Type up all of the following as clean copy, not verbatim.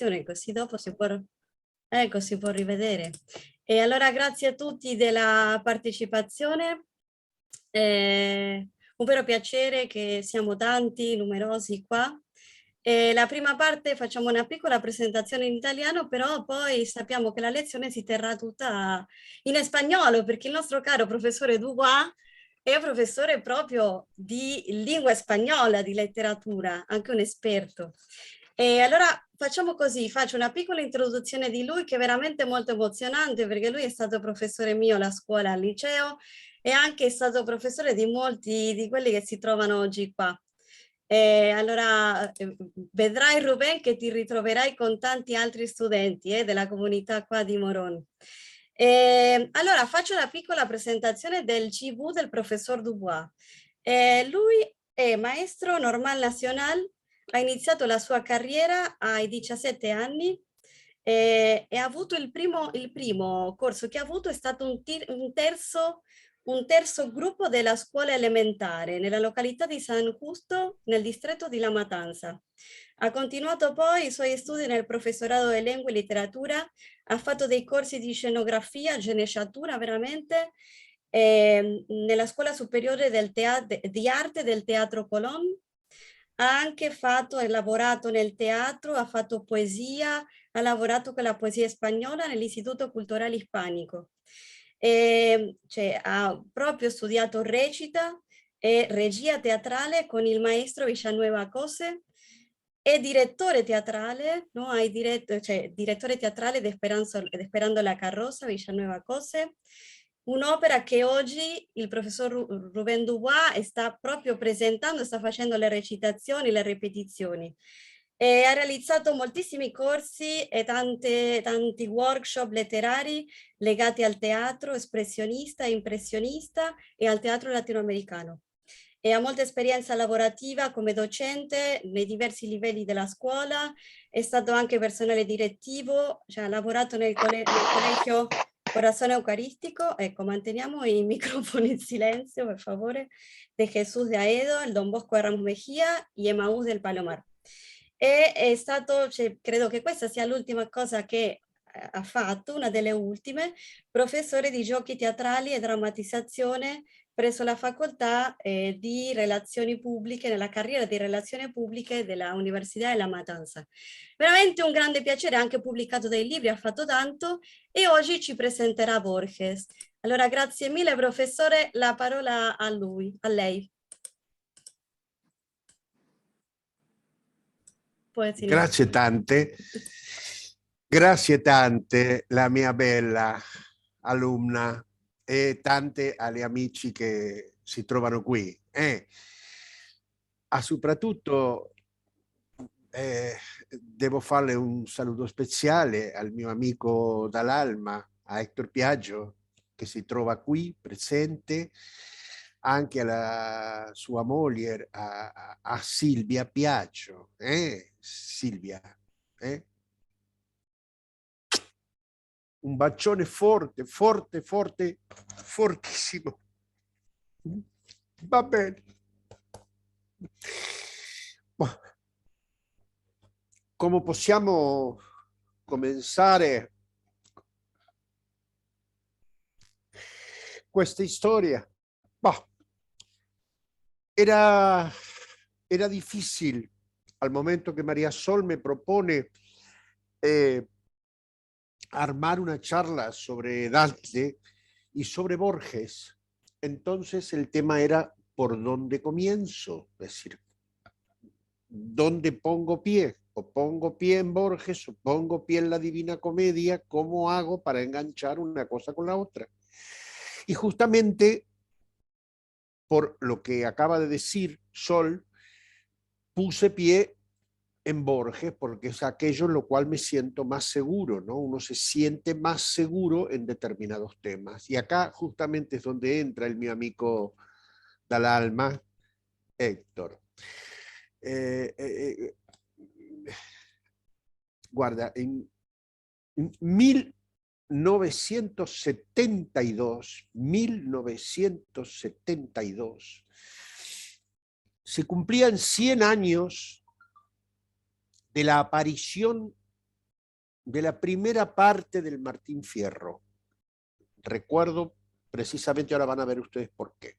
presentazione, così dopo ecco, si può rivedere. E allora grazie a tutti della partecipazione. Un vero piacere che siamo tanti, numerosi qua. La prima parte facciamo una piccola presentazione in italiano, però poi sappiamo che la lezione si terrà tutta in spagnolo, perché il nostro caro professore Dubois è professore proprio di lingua spagnola, di letteratura, anche un esperto. E allora facciamo così, faccio una piccola introduzione di lui che è veramente molto emozionante, perché lui è stato professore mio alla scuola, al liceo, e anche stato professore di molti di quelli che si trovano oggi qua. Allora vedrai Ruben che ti ritroverai con tanti altri studenti della comunità qua di Morón. Allora faccio una piccola presentazione del CV del professor Dubois. Lui è maestro normal nacional, ha iniziato la sua carriera ai 17 anni e ha avuto il primo corso che ha avuto è stato un terzo gruppo della scuola elementare nella località di San Justo, nel distretto di La Matanza. Ha continuato poi i suoi studi nel professorato di lingua e letteratura, ha fatto dei corsi di scenografia, sceneggiatura veramente, nella scuola superiore di arte del Teatro Colón. Ha anche lavorato nel teatro, ha fatto poesia, ha lavorato con la poesia spagnola nell'Istituto Culturale Hispanico. Ha proprio studiato recita e regia teatrale con il maestro Villanueva Cose, è direttore teatrale, no? Direttore teatrale di Esperando la Carroza, Villanueva Cose, un'opera che oggi il professor Rubén Dubois sta proprio presentando, sta facendo le recitazioni, le ripetizioni. Ha realizzato moltissimi corsi e tanti workshop letterari legati al teatro espressionista e impressionista e al teatro latinoamericano. E ha molta esperienza lavorativa come docente nei diversi livelli della scuola, è stato anche personale direttivo, cioè ha lavorato nel collegio Corazón Eucaristico. Ecco, manteniamo i microfoni in silenzio, per favore, de Jesús de Aedo, il Don Bosco de Ramos Mejía e Emaús del Palomar. E è stato, credo che questa sia l'ultima cosa che ha fatto, una delle ultime, professore di giochi teatrali e drammatizzazione presso la facoltà di relazioni pubbliche, nella carriera di relazioni pubbliche della Università della Matanza. Veramente un grande piacere, ha anche pubblicato dei libri, ha fatto tanto e oggi ci presenterà Borges. Allora grazie mille professore, la parola a lui, a lei. Grazie tante la mia bella alunna e tante agli amici che si trovano qui. Soprattutto devo farle un saluto speciale al mio amico dall'alma, a Hector Piaggio, che si trova qui presente, anche alla sua moglie, a Silvia Piaggio. Silvia, un bacione forte, forte, forte, fortissimo. Va bene. Come possiamo cominciare questa storia? Era difícil al momento que María Sol me propone armar una charla sobre Dante y sobre Borges. Entonces el tema era ¿por dónde comienzo? Es decir, ¿dónde pongo pie? O pongo pie en Borges, o pongo pie en la Divina Comedia, ¿cómo hago para enganchar una cosa con la otra? Y justamente por lo que acaba de decir Sol, puse pie en Borges porque es aquello en lo cual me siento más seguro, ¿no? Uno se siente más seguro en determinados temas. Y acá justamente es donde entra mi amigo del alma, Héctor. Guarda, en 1972, se cumplían 100 años de la aparición de la primera parte del Martín Fierro. Recuerdo precisamente, ahora van a ver ustedes por qué.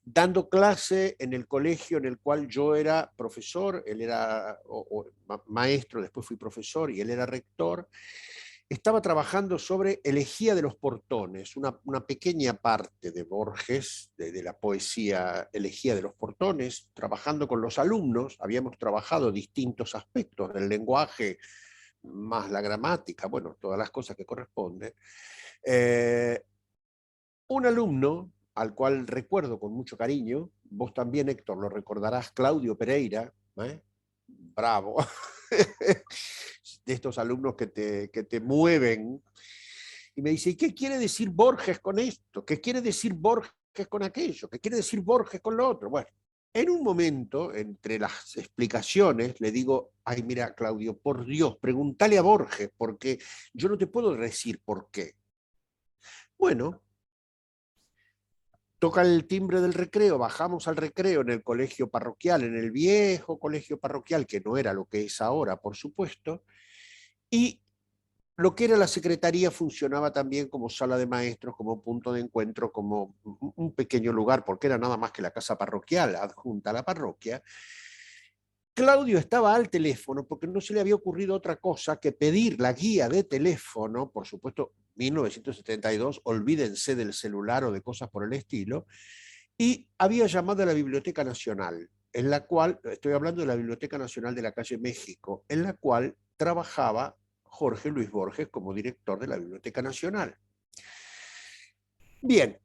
Dando clase en el colegio en el cual yo era profesor, él era maestro, después fui profesor y él era rector, estaba trabajando sobre Elegía de los Portones, una pequeña parte de Borges, de la poesía Elegía de los Portones, trabajando con los alumnos, habíamos trabajado distintos aspectos del lenguaje, más la gramática, bueno, todas las cosas que corresponden. Un alumno al cual recuerdo con mucho cariño, vos también, Héctor, lo recordarás, Claudio Pereira, bravo, de estos alumnos que te mueven, y me dice, ¿y qué quiere decir Borges con esto? ¿Qué quiere decir Borges con aquello? ¿Qué quiere decir Borges con lo otro? Bueno, en un momento, entre las explicaciones, le digo, ay, mira, Claudio, por Dios, pregúntale a Borges, porque yo no te puedo decir por qué. Bueno, toca el timbre del recreo, bajamos al recreo en el colegio parroquial, en el viejo colegio parroquial, que no era lo que es ahora, por supuesto, y lo que era la secretaría funcionaba también como sala de maestros, como punto de encuentro, como un pequeño lugar, porque era nada más que la casa parroquial adjunta a la parroquia. Claudio estaba al teléfono porque no se le había ocurrido otra cosa que pedir la guía de teléfono, por supuesto, 1972, olvídense del celular o de cosas por el estilo, y había llamado a la Biblioteca Nacional, en la cual, estoy hablando de la Biblioteca Nacional de la calle México, en la cual trabajaba Jorge Luis Borges como director de la Biblioteca Nacional. Bien,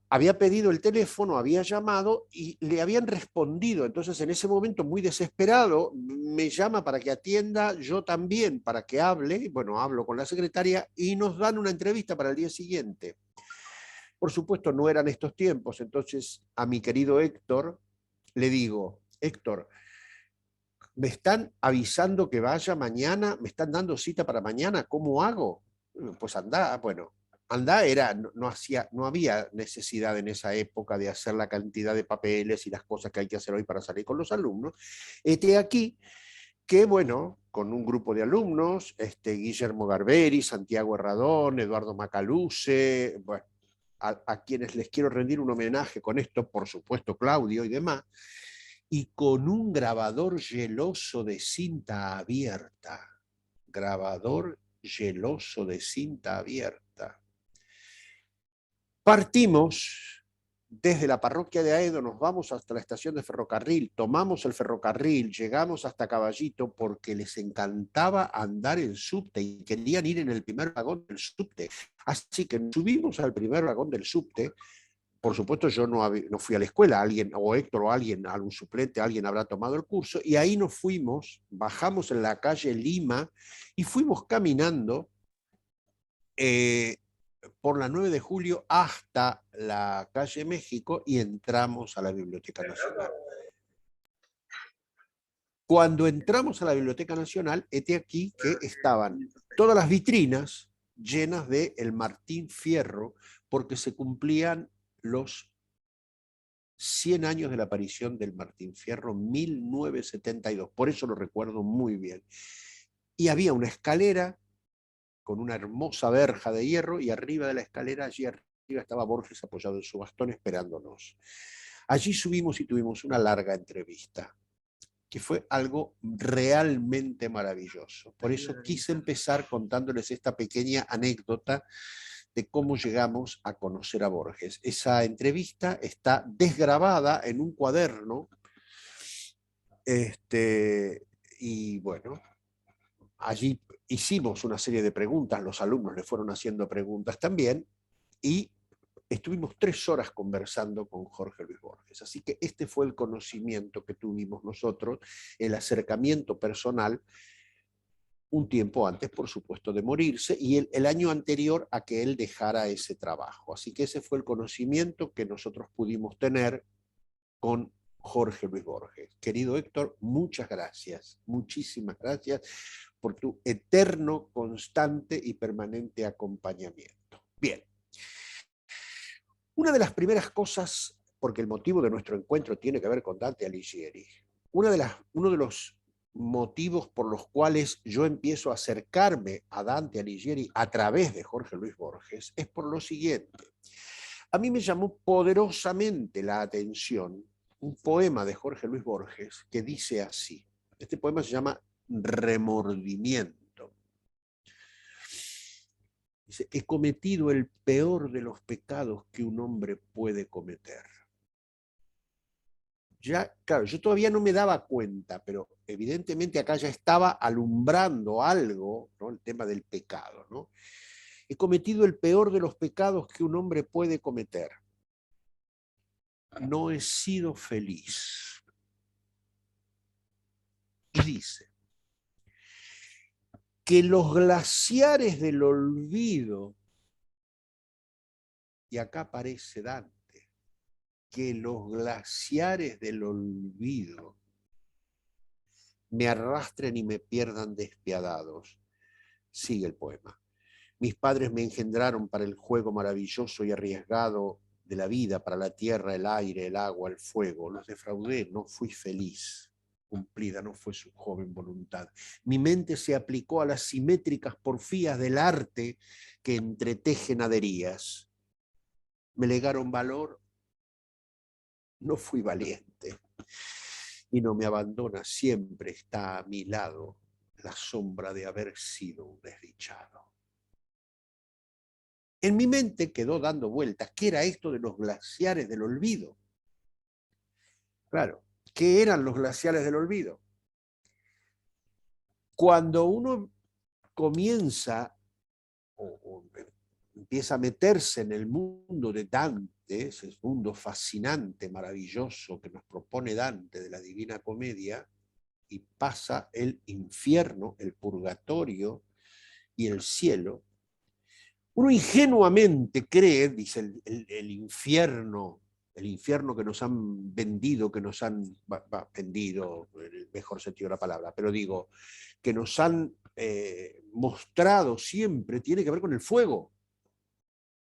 había pedido el teléfono, había llamado y le habían respondido. Entonces, en ese momento, muy desesperado, me llama para que atienda, yo también para que hable. Bueno, hablo con la secretaria y nos dan una entrevista para el día siguiente. Por supuesto, no eran estos tiempos. Entonces, a mi querido Héctor le digo, Héctor, me están avisando que vaya mañana, me están dando cita para mañana, ¿cómo hago? Pues anda, bueno, anda era, no había necesidad en esa época de hacer la cantidad de papeles y las cosas que hay que hacer hoy para salir con los alumnos. Aquí que, bueno, con un grupo de alumnos, Guillermo Garberi, Santiago Herradón, Eduardo Macaluce, bueno, a quienes les quiero rendir un homenaje con esto, por supuesto Claudio y demás, y con un grabador geloso de cinta abierta. Grabador geloso de cinta abierta. Partimos desde la parroquia de Aedo, nos vamos hasta la estación de ferrocarril, tomamos el ferrocarril, llegamos hasta Caballito porque les encantaba andar en subte y querían ir en el primer vagón del subte. Así que subimos al primer vagón del subte. Por supuesto, yo no fui a la escuela, alguien, o Héctor o alguien, algún suplente, alguien habrá tomado el curso, y ahí nos fuimos, bajamos en la calle Lima y fuimos caminando por la 9 de julio hasta la calle México y entramos a la Biblioteca Nacional. Cuando entramos a la Biblioteca Nacional, aquí que estaban todas las vitrinas llenas de el Martín Fierro, porque se cumplían los 100 años de la aparición del Martín Fierro, 1972. Por eso lo recuerdo muy bien. Y había una escalera con una hermosa verja de hierro y arriba de la escalera, allí arriba estaba Borges apoyado en su bastón esperándonos. Allí subimos y tuvimos una larga entrevista, que fue algo realmente maravilloso. Por eso quise empezar contándoles esta pequeña anécdota de cómo llegamos a conocer a Borges. Esa entrevista está desgrabada en un cuaderno, y bueno, allí hicimos una serie de preguntas, los alumnos le fueron haciendo preguntas también, y estuvimos 3 horas conversando con Jorge Luis Borges. Así que este fue el conocimiento que tuvimos nosotros, el acercamiento personal, un tiempo antes, por supuesto, de morirse, y el año anterior a que él dejara ese trabajo. Así que ese fue el conocimiento que nosotros pudimos tener con Jorge Luis Borges. Querido Héctor, muchas gracias, muchísimas gracias por tu eterno, constante y permanente acompañamiento. Bien. Una de las primeras cosas, porque el motivo de nuestro encuentro tiene que ver con Dante Alighieri, uno de los motivos por los cuales yo empiezo a acercarme a Dante Alighieri a través de Jorge Luis Borges es por lo siguiente. A mí me llamó poderosamente la atención un poema de Jorge Luis Borges que dice así. Este poema se llama Remordimiento. Dice, he cometido el peor de los pecados que un hombre puede cometer. Ya, claro, yo todavía no me daba cuenta, pero evidentemente acá ya estaba alumbrando algo, ¿no? El tema del pecado, ¿no? He cometido el peor de los pecados que un hombre puede cometer. No he sido feliz. Y dice que los glaciares del olvido, y acá aparece Dante, que los glaciares del olvido me arrastren y me pierdan despiadados. Sigue el poema. Mis padres me engendraron para el juego maravilloso y arriesgado de la vida, para la tierra, el aire, el agua, el fuego. Los defraudé, no fui feliz. Cumplida no fue su joven voluntad. Mi mente se aplicó a las simétricas porfías del arte que entreteje naderías. Me legaron valor, no fui valiente. Y no me abandona, siempre está a mi lado la sombra de haber sido un desdichado. En mi mente quedó dando vueltas, ¿qué era esto de los glaciares del olvido? Claro, ¿qué eran los glaciares del olvido? Cuando uno comienza o empieza a meterse en el mundo de Dante, ese mundo fascinante, maravilloso que nos propone Dante de la Divina Comedia, y pasa el infierno, el purgatorio y el cielo, uno ingenuamente cree, dice el infierno que nos han vendido, que nos han vendido, en el mejor sentido de la palabra, pero digo, que nos han mostrado siempre, tiene que ver con el fuego.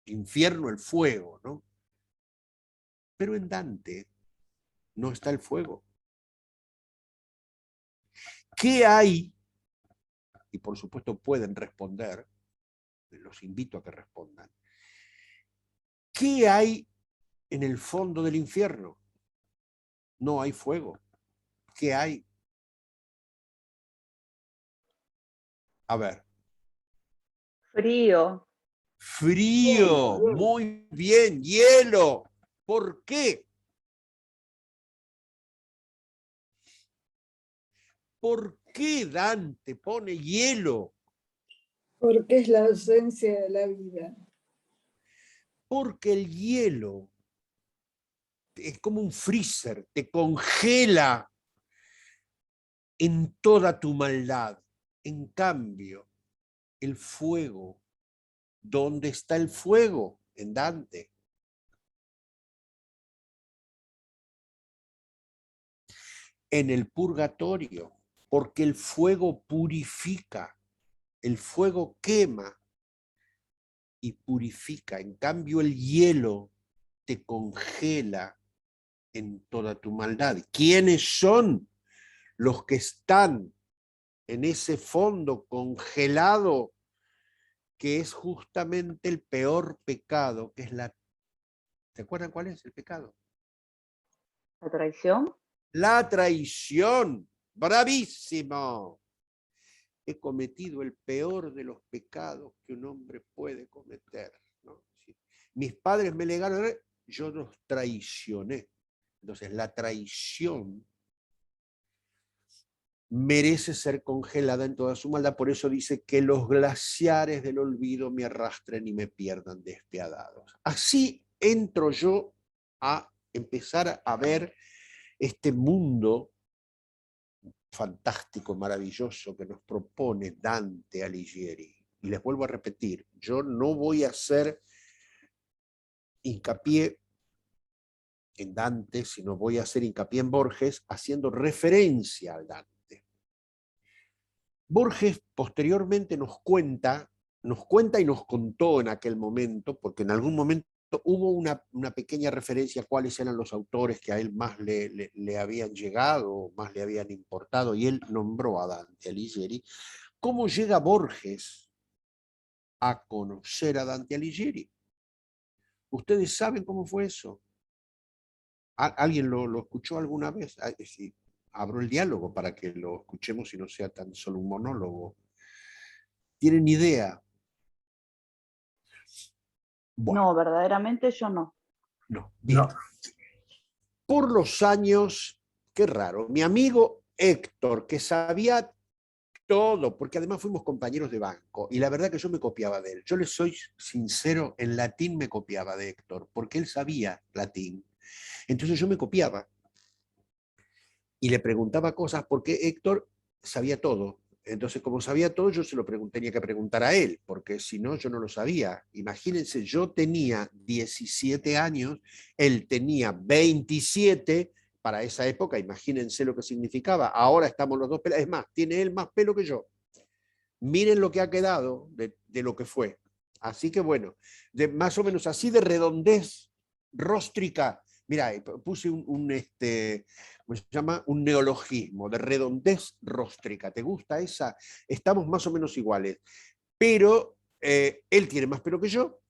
Infierno, el fuego, ¿no? Pero en Dante no está el fuego. ¿Qué hay? Y por supuesto pueden responder, los invito a que respondan. ¿Qué hay en el fondo del infierno? No hay fuego. ¿Qué hay? A ver. Frío. Frío. Muy bien. Hielo. ¿Por qué? ¿Por qué Dante pone hielo? Porque es la ausencia de la vida. Porque el hielo es como un freezer, te congela en toda tu maldad. En cambio, el fuego, ¿dónde está el fuego? En Dante. En el purgatorio, porque el fuego purifica, el fuego quema y purifica. En cambio, el hielo te congela en toda tu maldad. ¿Quiénes son los que están en ese fondo congelado, que es justamente el peor pecado, que es la... ¿Se acuerdan cuál es el pecado? ¿La traición? La traición. ¡Bravísimo! He cometido el peor de los pecados que un hombre puede cometer, ¿no? Mis padres me legaron, yo los traicioné. Entonces la traición merece ser congelada en toda su maldad. Por eso dice que los glaciares del olvido me arrastren y me pierdan despiadados. Así entro yo a empezar a ver este mundo fantástico, maravilloso que nos propone Dante Alighieri. Y les vuelvo a repetir, yo no voy a hacer hincapié en Dante, sino voy a hacer hincapié en Borges, haciendo referencia al Dante. Borges posteriormente nos cuenta y nos contó en aquel momento, porque en algún momento hubo una pequeña referencia a cuáles eran los autores que a él más le habían llegado, más le habían importado, y él nombró a Dante Alighieri. ¿Cómo llega Borges a conocer a Dante Alighieri? ¿Ustedes saben cómo fue eso? ¿Alguien lo escuchó alguna vez? Sí, abro el diálogo para que lo escuchemos y no sea tan solo un monólogo. ¿Tienen idea? Bueno, No, verdaderamente yo no. no. Bien. Por los años, qué raro, mi amigo Héctor, que sabía todo, porque además fuimos compañeros de banco, y la verdad que yo me copiaba de él. Yo le soy sincero, en latín me copiaba de Héctor, porque él sabía latín. Entonces yo me copiaba y le preguntaba cosas porque Héctor sabía todo. Entonces, como sabía todo, yo se lo tenía que preguntar a él, porque si no, yo no lo sabía. Imagínense, yo tenía 17 años, él tenía 27 para esa época, imagínense lo que significaba. Ahora estamos los dos pelados, es más, tiene él más pelo que yo. Miren lo que ha quedado de lo que fue. Así que bueno, más o menos así de redondez róstrica. Mira, puse ¿cómo se llama? Un neologismo de redondez róstrica. ¿Te gusta esa? Estamos más o menos iguales. Pero él tiene más pelo que yo.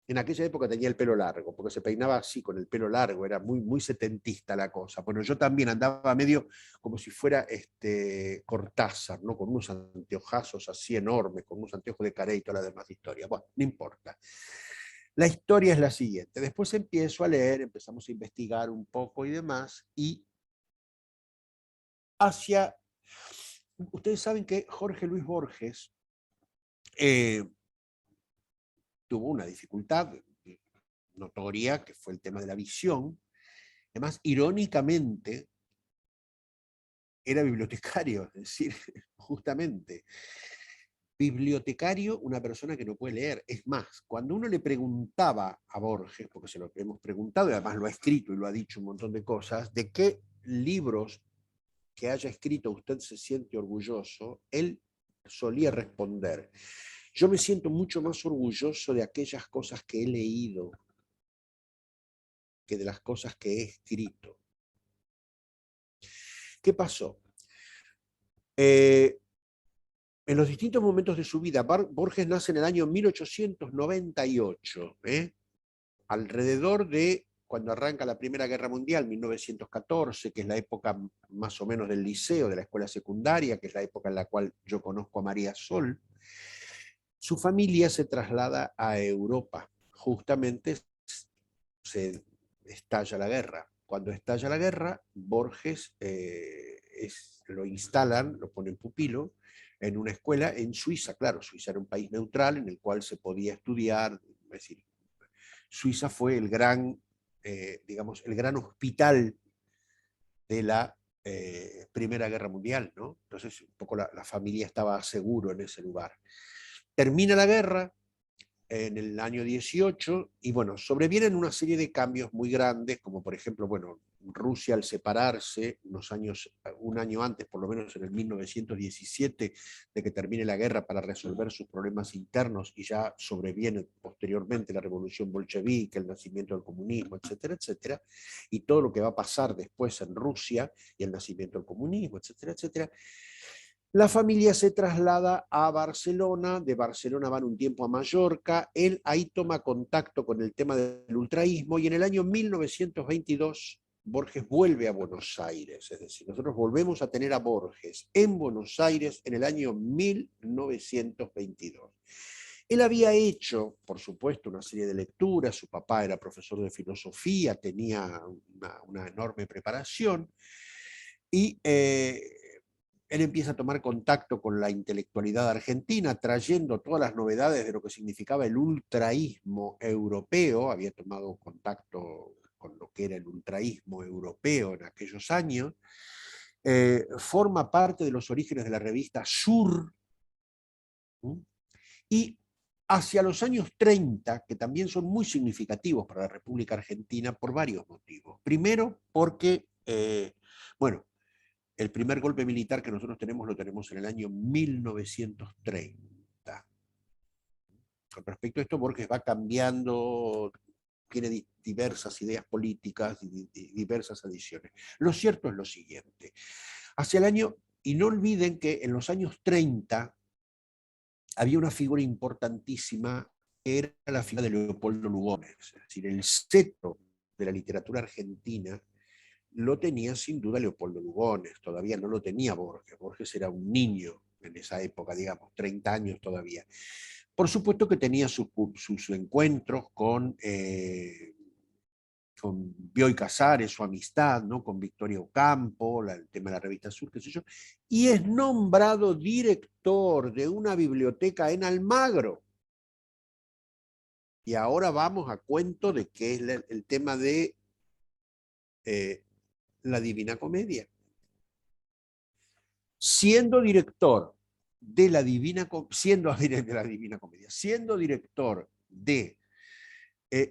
En aquella época tenía el pelo largo, porque se peinaba así, con el pelo largo, era muy, muy setentista la cosa. Bueno, yo también andaba medio como si fuera Cortázar, ¿no? Con unos anteojazos así enormes, con unos anteojos de carey y toda la demás historia. Bueno, no importa. La historia es la siguiente. Después empiezo a leer, empezamos a investigar un poco y demás, y hacia... Ustedes saben que Jorge Luis Borges tuvo una dificultad notoria, que fue el tema de la visión. Además, irónicamente, era bibliotecario, es decir, justamente, bibliotecario, una persona que no puede leer. Es más, cuando uno le preguntaba a Borges, porque se lo hemos preguntado y además lo ha escrito y lo ha dicho un montón de cosas, de qué libros que haya escrito usted se siente orgulloso, él solía responder: yo me siento mucho más orgulloso de aquellas cosas que he leído que de las cosas que he escrito. ¿Qué pasó? En los distintos momentos de su vida, Borges nace en el año 1898, alrededor de cuando arranca la Primera Guerra Mundial, 1914, que es la época más o menos del liceo, de la escuela secundaria, que es la época en la cual yo conozco a María Sol. Su familia se traslada a Europa. Justamente se estalla la guerra. Cuando estalla la guerra, Borges lo instalan, lo ponen pupilo, en una escuela en Suiza. Claro, Suiza era un país neutral en el cual se podía estudiar. Es decir, Suiza fue el gran, digamos, el gran hospital de la Primera Guerra Mundial, ¿no? Entonces, un poco la familia estaba seguro en ese lugar. Termina la guerra en el año 18, y bueno, sobrevienen una serie de cambios muy grandes, como por ejemplo, bueno, Rusia al separarse un año antes, por lo menos en el 1917, de que termine la guerra para resolver sus problemas internos, y ya sobreviene posteriormente la revolución bolchevique, el nacimiento del comunismo, etcétera, etcétera, y todo lo que va a pasar después en Rusia, y el nacimiento del comunismo, etcétera, etcétera. La familia se traslada a Barcelona, de Barcelona van un tiempo a Mallorca, él ahí toma contacto con el tema del ultraísmo, y en el año 1922 Borges vuelve a Buenos Aires, es decir, nosotros volvemos a tener a Borges en Buenos Aires en el año 1922. Él había hecho, por supuesto, una serie de lecturas, su papá era profesor de filosofía, tenía una enorme preparación, y él empieza a tomar contacto con la intelectualidad argentina, trayendo todas las novedades de lo que significaba el ultraísmo europeo. Había tomado contacto con lo que era el ultraísmo europeo en aquellos años. Forma parte de los orígenes de la revista Sur. Y hacia los años 30, que también son muy significativos para la República Argentina por varios motivos. Primero, porque, bueno, el primer golpe militar que nosotros tenemos lo tenemos en el año 1930. Con respecto a esto, Borges va cambiando tiene diversas ideas políticas y diversas adiciones. Lo cierto es lo siguiente. Hacia el año, y no olviden que en los años 30 había una figura importantísima, que era la figura de Leopoldo Lugones. Es decir, el cetro de la literatura argentina lo tenía sin duda Leopoldo Lugones, todavía no lo tenía Borges. Borges era un niño en esa época, digamos, 30 años todavía. Por supuesto que tenía sus encuentros con Bioy Casares, su amistad, ¿no? Con Victoria Ocampo, el tema de la revista Sur, qué sé yo, y es nombrado director de una biblioteca en Almagro. Y ahora vamos a cuento de qué es el tema de la Divina Comedia. Siendo director de la Divina Comedia, siendo director de...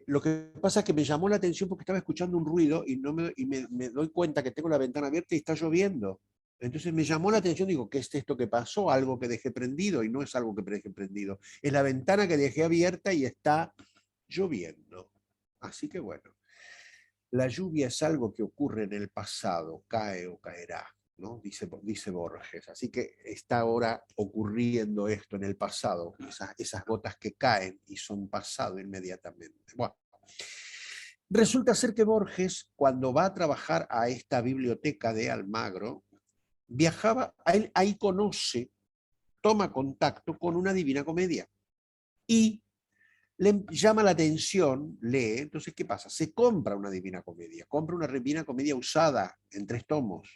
lo que pasa es que me llamó la atención porque estaba escuchando un ruido y me doy cuenta que tengo la ventana abierta y está lloviendo. Entonces me llamó la atención, digo, ¿qué es esto que pasó? Algo que dejé prendido, y no es algo que dejé prendido. Es la ventana que dejé abierta y está lloviendo. Así que bueno, la lluvia es algo que ocurre en el pasado, cae o caerá, ¿no? Dice Borges. Así que está ahora ocurriendo esto en el pasado, esas gotas que caen y son pasado inmediatamente. Bueno, resulta ser que Borges, cuando va a trabajar a esta biblioteca de Almagro, viajaba, él ahí toma contacto con una Divina Comedia y le llama la atención, lee. Entonces, ¿qué pasa? Se compra una Divina Comedia, compra una Divina Comedia usada en 3 tomos.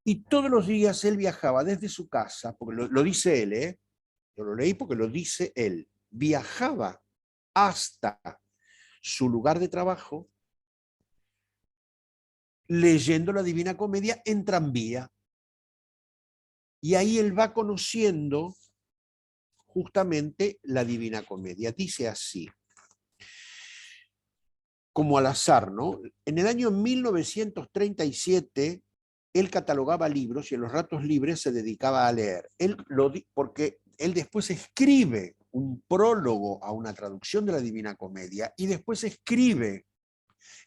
Y todos los días él viajaba desde su casa, porque lo dice él, yo lo leí porque lo dice él, viajaba hasta su lugar de trabajo leyendo la Divina Comedia en tranvía. Y ahí él va conociendo justamente la Divina Comedia. Dice así, como al azar, ¿no? En el año 1937, él catalogaba libros y en los ratos libres se dedicaba a leer. Porque él después escribe un prólogo a una traducción de la Divina Comedia y después escribe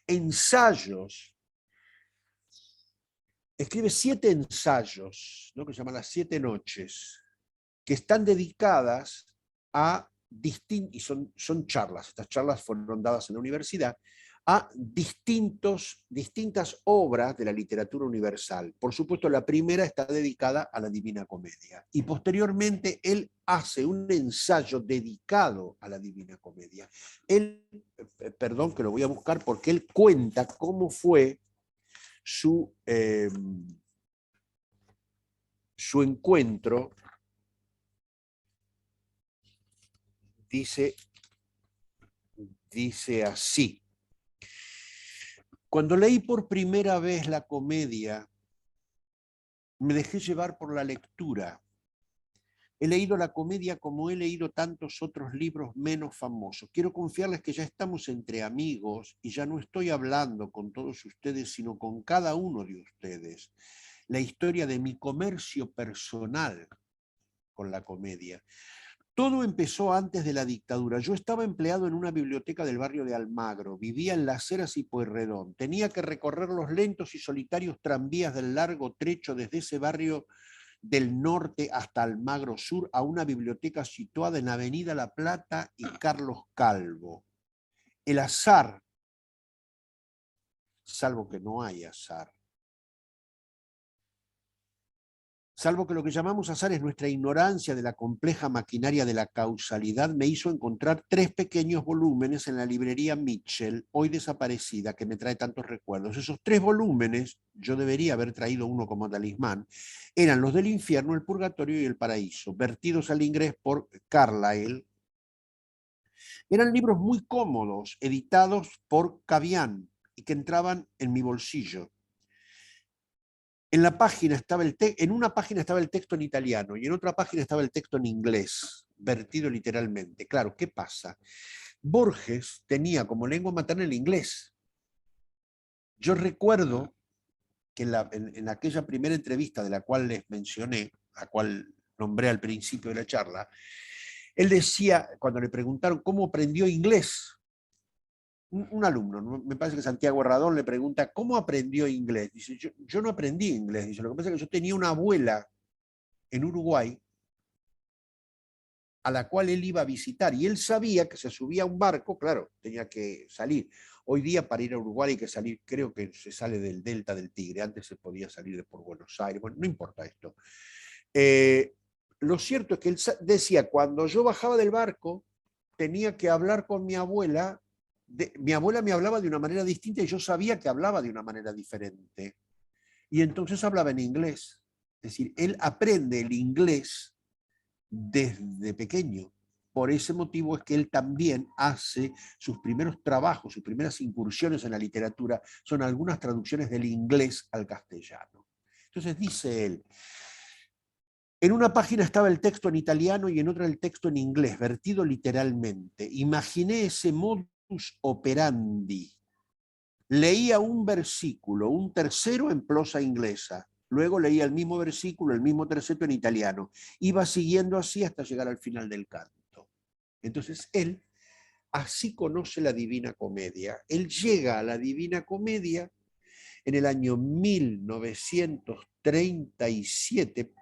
ensayos. Escribe 7 ensayos, ¿no? Que se llaman Las 7 noches, que están dedicadas a y son charlas. Estas charlas fueron dadas en la universidad a distintas obras de la literatura universal. Por supuesto, la primera está dedicada a la Divina Comedia. Y posteriormente él hace un ensayo dedicado a la Divina Comedia. Perdón que lo voy a buscar porque él cuenta cómo fue su encuentro. Dice así. Cuando leí por primera vez la comedia, me dejé llevar por la lectura. He leído la comedia como he leído tantos otros libros menos famosos. Quiero confiarles que ya estamos entre amigos y ya no estoy hablando con todos ustedes, sino con cada uno de ustedes. La historia de mi comercio personal con la comedia. Todo empezó antes de la dictadura. Yo estaba empleado en una biblioteca del barrio de Almagro, vivía en Las Heras y Pueyrredón. Tenía que recorrer los lentos y solitarios tranvías del largo trecho desde ese barrio del norte hasta Almagro Sur a una biblioteca situada en Avenida La Plata y Carlos Calvo. El azar, salvo que no hay azar, salvo que lo que llamamos azar es nuestra ignorancia de la compleja maquinaria de la causalidad, me hizo encontrar 3 pequeños volúmenes en la librería Mitchell, hoy desaparecida, que me trae tantos recuerdos. Esos 3 volúmenes, yo debería haber traído uno como talismán, eran los del infierno, el purgatorio y el paraíso, vertidos al inglés por Carlyle. Eran libros muy cómodos, editados por Cavian, y que entraban en mi bolsillo. En una página estaba el texto en italiano y en otra página estaba el texto en inglés, vertido literalmente. Claro, ¿qué pasa? Borges tenía como lengua materna el inglés. Yo recuerdo que en aquella primera entrevista de la cual les mencioné, la cual nombré al principio de la charla, él decía, cuando le preguntaron cómo aprendió inglés, un alumno, me parece que Santiago Radón, le pregunta, ¿cómo aprendió inglés? Dice, yo no aprendí inglés. Dice, lo que pasa es que yo tenía una abuela en Uruguay a la cual él iba a visitar, y él sabía que se subía a un barco, claro, tenía que salir. Hoy día para ir a Uruguay hay que salir, creo que se sale del Delta del Tigre, antes se podía salir por Buenos Aires, bueno, no importa esto. Lo cierto es que él decía, cuando yo bajaba del barco, tenía que hablar con mi abuela, mi abuela me hablaba de una manera distinta y yo sabía que hablaba de una manera diferente. Y entonces hablaba en inglés. Es decir, él aprende el inglés desde pequeño. Por ese motivo es que él también hace sus primeros trabajos, sus primeras incursiones en la literatura, son algunas traducciones del inglés al castellano. Entonces dice él, en una página estaba el texto en italiano y en otra el texto en inglés, vertido literalmente. Imaginé ese modus operandi. Leía un versículo, un tercero en prosa inglesa. Luego leía el mismo versículo, el mismo terceto en italiano. Iba siguiendo así hasta llegar al final del canto. Entonces él así conoce la Divina Comedia. Él llega a la Divina Comedia en el año 1937.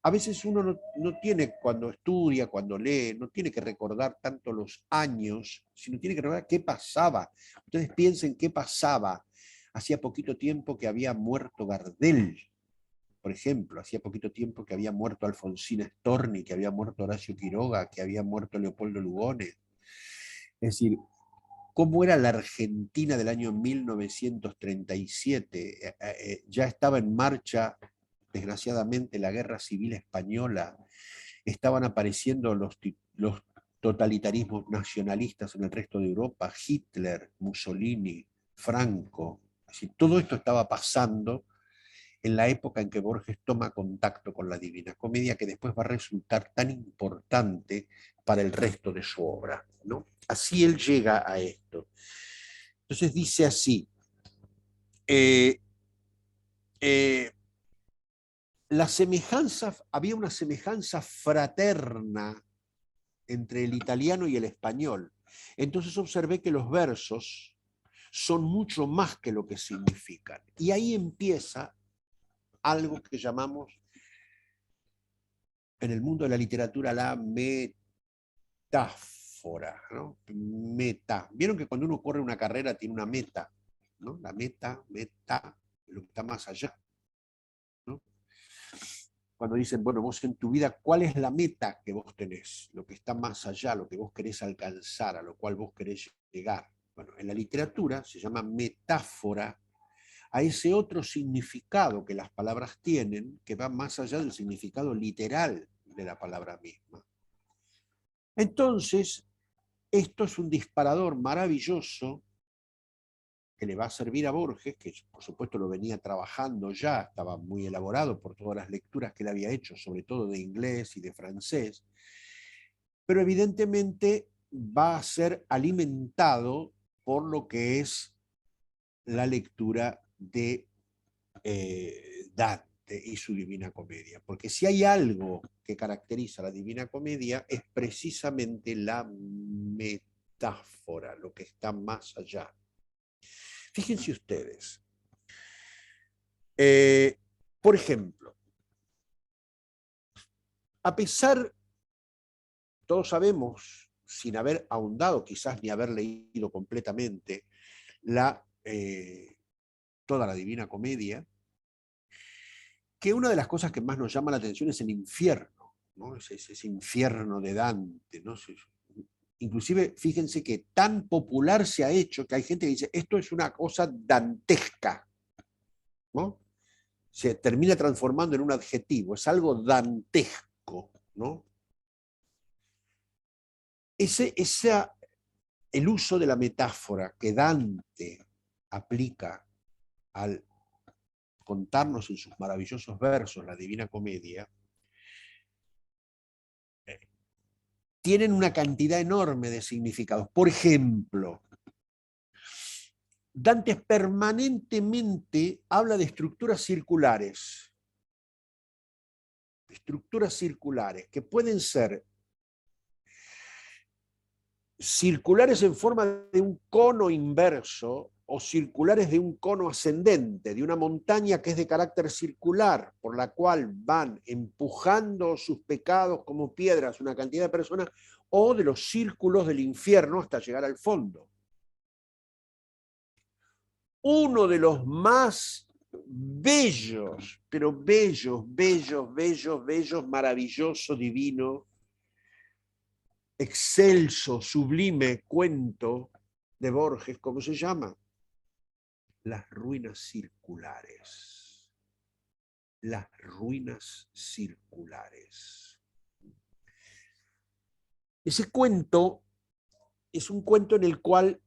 A veces uno no tiene, cuando estudia, cuando lee, no tiene que recordar tanto los años, sino tiene que recordar qué pasaba. Ustedes piensen qué pasaba. Hacía poquito tiempo que había muerto Gardel, por ejemplo, hacía poquito tiempo que había muerto Alfonsina Storni, que había muerto Horacio Quiroga, que había muerto Leopoldo Lugones. Es decir, ¿cómo era la Argentina del año 1937? Ya estaba en marcha, desgraciadamente, la Guerra Civil Española. Estaban apareciendo los totalitarismos nacionalistas en el resto de Europa, Hitler, Mussolini, Franco. Así, todo esto estaba pasando en la época en que Borges toma contacto con la Divina Comedia, que después va a resultar tan importante para el resto de su obra, ¿no? Así él llega a esto. Entonces dice así, la semejanza, había una semejanza fraterna entre el italiano y el español. Entonces observé que los versos son mucho más que lo que significan. Y ahí empieza algo que llamamos en el mundo de la literatura la metáfora, ¿no? Meta. Vieron que cuando uno corre una carrera tiene una meta, ¿no? La meta, lo que está más allá, ¿no? Cuando dicen, bueno, vos en tu vida, ¿cuál es la meta que vos tenés? Lo que está más allá, lo que vos querés alcanzar, a lo cual vos querés llegar. Bueno, en la literatura se llama metáfora a ese otro significado que las palabras tienen, que va más allá del significado literal de la palabra misma. Entonces, esto es un disparador maravilloso que le va a servir a Borges, que por supuesto lo venía trabajando ya, estaba muy elaborado por todas las lecturas que él había hecho, sobre todo de inglés y de francés, pero evidentemente va a ser alimentado por lo que es la lectura de Dante y su Divina Comedia, porque si hay algo que caracteriza a la Divina Comedia es precisamente la metáfora, lo que está más allá. Fíjense ustedes, por ejemplo, a pesar, todos sabemos, sin haber ahondado, quizás ni haber leído completamente toda la Divina Comedia, que una de las cosas que más nos llama la atención es el infierno, ¿no? Ese infierno de Dante, ¿no? Inclusive, fíjense que tan popular se ha hecho que hay gente que dice, esto es una cosa dantesca, ¿no? Se termina transformando en un adjetivo, es algo dantesco, ¿no? El uso de la metáfora que Dante aplica al contarnos en sus maravillosos versos la Divina Comedia, tienen una cantidad enorme de significados. Por ejemplo, Dante permanentemente habla de estructuras circulares que pueden ser circulares en forma de un cono inverso o circulares de un cono ascendente, de una montaña que es de carácter circular, por la cual van empujando sus pecados como piedras una cantidad de personas, o de los círculos del infierno hasta llegar al fondo. Uno de los más bellos, pero bellos, maravilloso, divino, excelso, sublime cuento de Borges, ¿cómo se llama? Las ruinas circulares. Las ruinas circulares. Ese cuento es un cuento en el cual,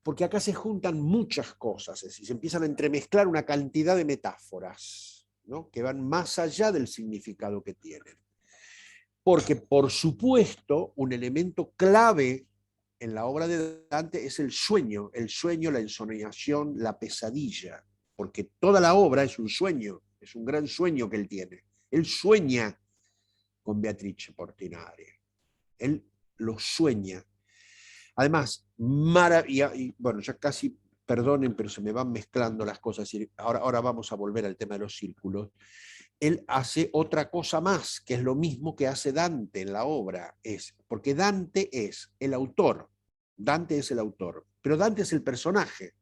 porque acá se juntan muchas cosas, es decir, se empiezan a entremezclar una cantidad de metáforas, ¿no?, que van más allá del significado que tienen. Porque, por supuesto, un elemento clave en la obra de Dante es el sueño, la ensoñación, la pesadilla, porque toda la obra es un sueño, es un gran sueño que él tiene. Él sueña con Beatrice Portinari, él lo sueña. Además, y bueno, ya casi, perdonen, pero se me van mezclando las cosas, y ahora vamos a volver al tema de los círculos. Él hace otra cosa más, que es lo mismo que hace Dante en la obra, porque Dante es el autor, pero Dante es el personaje.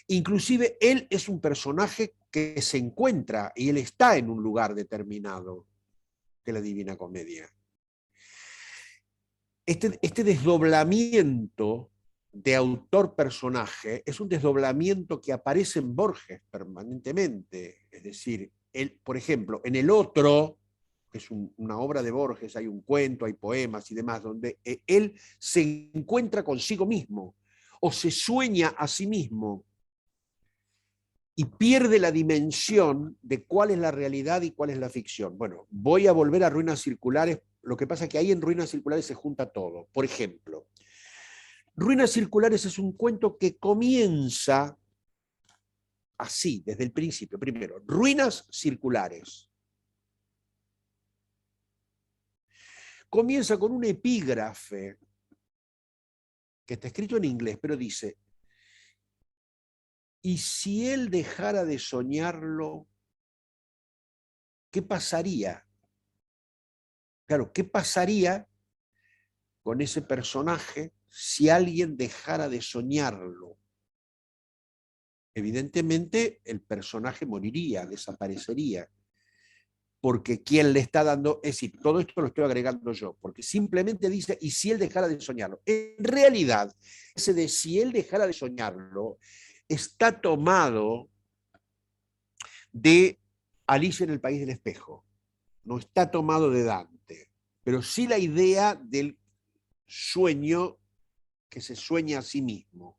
Inclusive él es un personaje que se encuentra y él está en un lugar determinado de la Divina Comedia. Este desdoblamiento de autor-personaje es un desdoblamiento que aparece en Borges permanentemente. Es decir, por ejemplo, en El Otro, que es una obra de Borges, hay un cuento, hay poemas y demás, donde él se encuentra consigo mismo o se sueña a sí mismo y pierde la dimensión de cuál es la realidad y cuál es la ficción. Bueno, voy a volver a Ruinas Circulares. Lo que pasa es que ahí en Ruinas Circulares se junta todo. Por ejemplo, Ruinas Circulares es un cuento que comienza así, desde el principio. Primero, ruinas circulares. Comienza con un epígrafe que está escrito en inglés, pero dice: ¿y si él dejara de soñarlo, qué pasaría? Claro, ¿qué pasaría con ese personaje si alguien dejara de soñarlo? Evidentemente el personaje moriría, desaparecería, porque quien le está dando, es decir, todo esto lo estoy agregando yo, porque simplemente dice, ¿y si él dejara de soñarlo? En realidad, ese de si él dejara de soñarlo está tomado de Alicia en el País del Espejo, no está tomado de Dante, pero sí la idea del sueño que se sueña a sí mismo.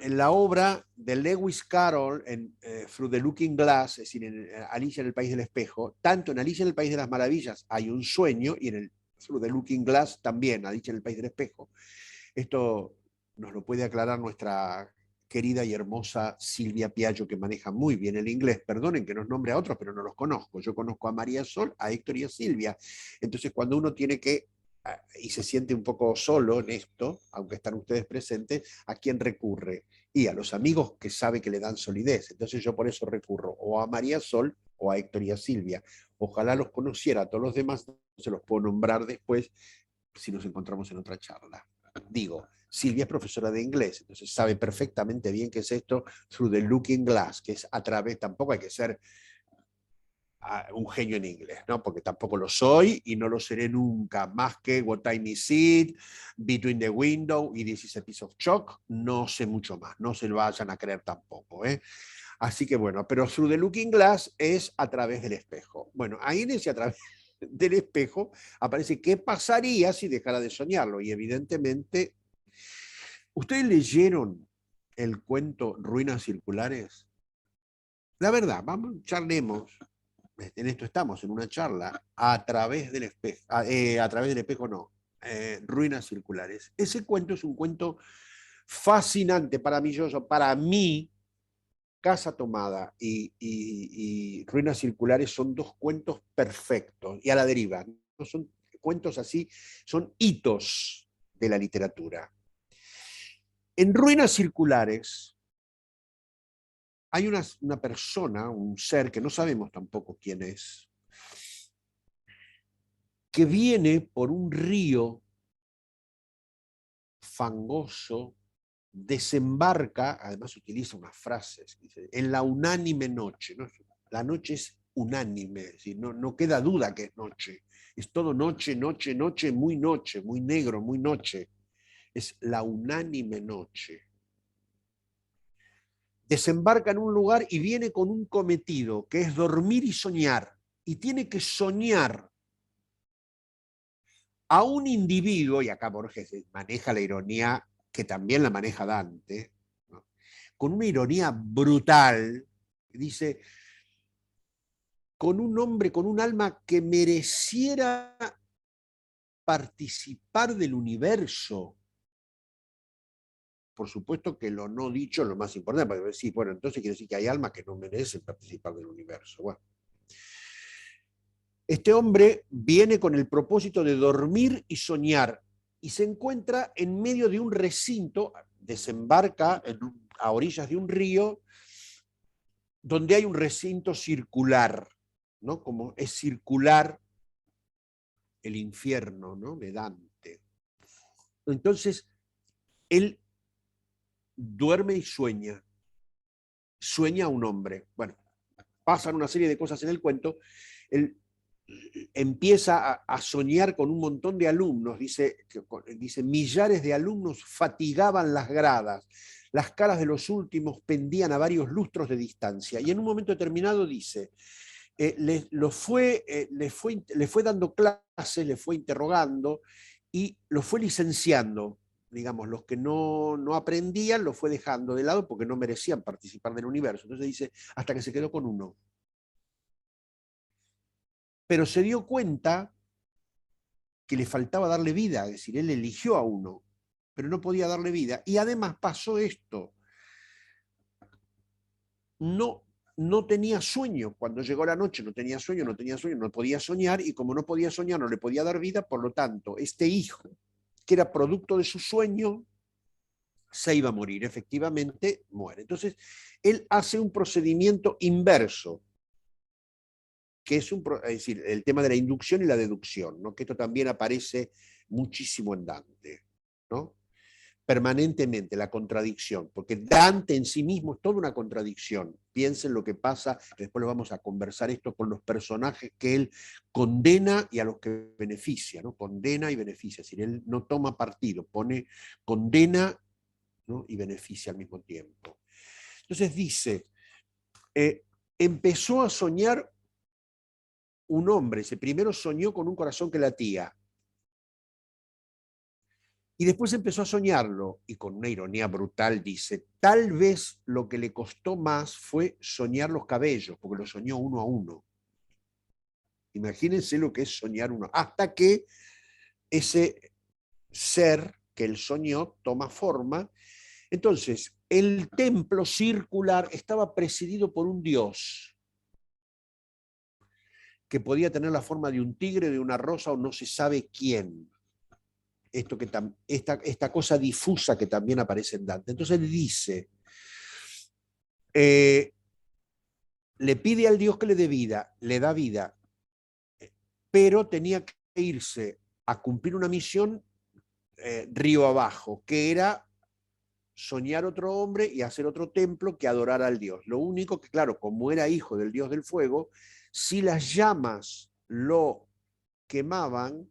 En la obra de Lewis Carroll, en Through the Looking Glass, es decir, en Alicia en el País del Espejo, tanto en Alicia en el País de las Maravillas hay un sueño, y en el Through the Looking Glass también, Alicia en el País del Espejo. Esto nos lo puede aclarar nuestra querida y hermosa Silvia Piaggio, que maneja muy bien el inglés. Perdonen que nos nombre a otros, pero no los conozco. Yo conozco a María Sol, a Héctor y a Silvia. Entonces, cuando uno tiene que, y se siente un poco solo en esto, aunque están ustedes presentes, ¿a quién recurre? Y a los amigos que sabe que le dan solidez. Entonces yo por eso recurro o a María Sol o a Héctor y a Silvia. Ojalá los conociera, a todos los demás se los puedo nombrar después si nos encontramos en otra charla. Digo, Silvia es profesora de inglés, entonces sabe perfectamente bien qué es esto Through the Looking Glass, que es a través, tampoco hay que ser un genio en inglés, ¿no? Porque tampoco lo soy y no lo seré nunca, más que What Time Is It, Between the Window y This Is a Piece of Chalk, no sé mucho más, no se lo vayan a creer tampoco, ¿eh? Así que bueno, pero Through the Looking Glass es a través del espejo. Bueno, ahí en ese a través del espejo aparece qué pasaría si dejara de soñarlo, y evidentemente, ¿ustedes leyeron el cuento Ruinas Circulares? La verdad, vamos, charlemos. En esto estamos, en una charla, a través del espejo, a través del espejo no, Ruinas Circulares. Ese cuento es un cuento fascinante, maravilloso, para mí, Casa Tomada y Ruinas Circulares son dos cuentos perfectos y a la deriva. No son cuentos así, son hitos de la literatura. En Ruinas Circulares hay una persona, un ser que no sabemos tampoco quién es, que viene por un río fangoso, desembarca, además utiliza unas frases, dice, en la unánime noche, ¿no? La noche es unánime, es decir, no queda duda que es noche, es todo noche, noche, noche, muy negro, muy noche, es la unánime noche. Desembarca en un lugar y viene con un cometido, que es dormir y soñar, y tiene que soñar a un individuo, y acá Borges maneja la ironía que también la maneja Dante, ¿no? Con una ironía brutal, dice, con un hombre, con un alma que mereciera participar del universo. Por supuesto que lo no dicho es lo más importante, porque decir, bueno, entonces quiere decir que hay almas que no merecen participar del universo. Bueno. Este hombre viene con el propósito de dormir y soñar, y se encuentra en medio de un recinto, desembarca a orillas de un río, donde hay un recinto circular, ¿no? Como es circular el infierno, ¿no? De Dante. Entonces, él duerme y sueña a un hombre. Bueno, pasan una serie de cosas en el cuento. Él empieza a soñar con un montón de alumnos, dice, millares de alumnos fatigaban las gradas, las caras de los últimos pendían a varios lustros de distancia, y en un momento determinado dice, le fue dando clases, le fue interrogando, y los fue licenciando, digamos, los que no aprendían los fue dejando de lado porque no merecían participar del universo. Entonces dice, hasta que se quedó con uno. Pero se dio cuenta que le faltaba darle vida, es decir, él eligió a uno, pero no podía darle vida. Y además pasó esto, no tenía sueño, cuando llegó la noche no tenía sueño, no podía soñar, y como no podía soñar, no le podía dar vida, por lo tanto, este hijo, que era producto de su sueño, se iba a morir, efectivamente muere. Entonces, él hace un procedimiento inverso, que es decir, el tema de la inducción y la deducción, ¿no? Que esto también aparece muchísimo en Dante, ¿no? Permanentemente la contradicción, porque Dante en sí mismo es toda una contradicción. Piensen lo que pasa, después lo vamos a conversar esto con los personajes que él condena y a los que beneficia, ¿no? Condena y beneficia, es decir, él no toma partido, condena, ¿no? Y beneficia al mismo tiempo. Entonces dice, empezó a soñar un hombre, primero soñó con un corazón que latía, y después empezó a soñarlo, y con una ironía brutal dice, tal vez lo que le costó más fue soñar los cabellos, porque lo soñó uno a uno. Imagínense lo que es soñar uno, hasta que ese ser que él soñó toma forma. Entonces, el templo circular estaba presidido por un dios, que podía tener la forma de un tigre, de una rosa, o no se sabe quién. Esta cosa difusa que también aparece en Dante. Entonces dice, le pide al Dios que le dé vida, le da vida, pero tenía que irse a cumplir una misión río abajo, que era soñar otro hombre y hacer otro templo que adorara al Dios. Lo único que, claro, como era hijo del Dios del fuego, si las llamas lo quemaban,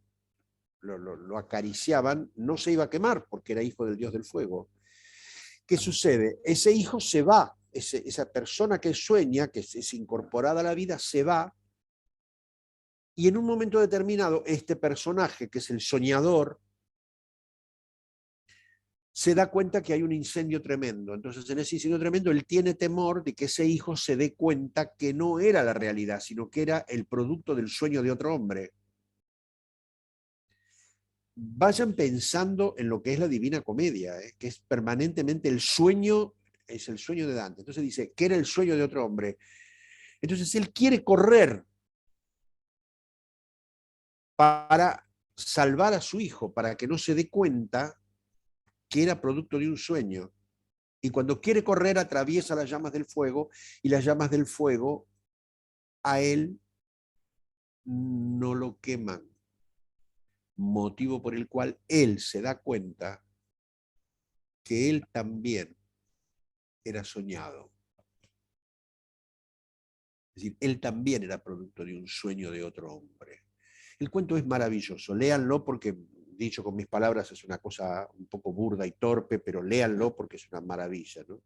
lo acariciaban, no se iba a quemar porque era hijo del Dios del fuego. ¿Qué sucede? Ese hijo se va, esa persona que sueña, que es incorporada a la vida, se va, y en un momento determinado este personaje, que es el soñador, se da cuenta que hay un incendio tremendo. Entonces, en ese incendio tremendo, él tiene temor de que ese hijo se dé cuenta que no era la realidad, sino que era el producto del sueño de otro hombre. Vayan pensando en lo que es la Divina Comedia, que es permanentemente el sueño es el sueño de Dante. Entonces dice que era el sueño de otro hombre. Entonces él quiere correr para salvar a su hijo, para que no se dé cuenta que era producto de un sueño. Y cuando quiere correr atraviesa las llamas del fuego, y las llamas del fuego a él no lo queman, motivo por el cual él se da cuenta que él también era soñado. Es decir, él también era producto de un sueño de otro hombre. El cuento es maravilloso, léanlo porque, dicho con mis palabras, es una cosa un poco burda y torpe, pero léanlo porque es una maravilla, ¿no?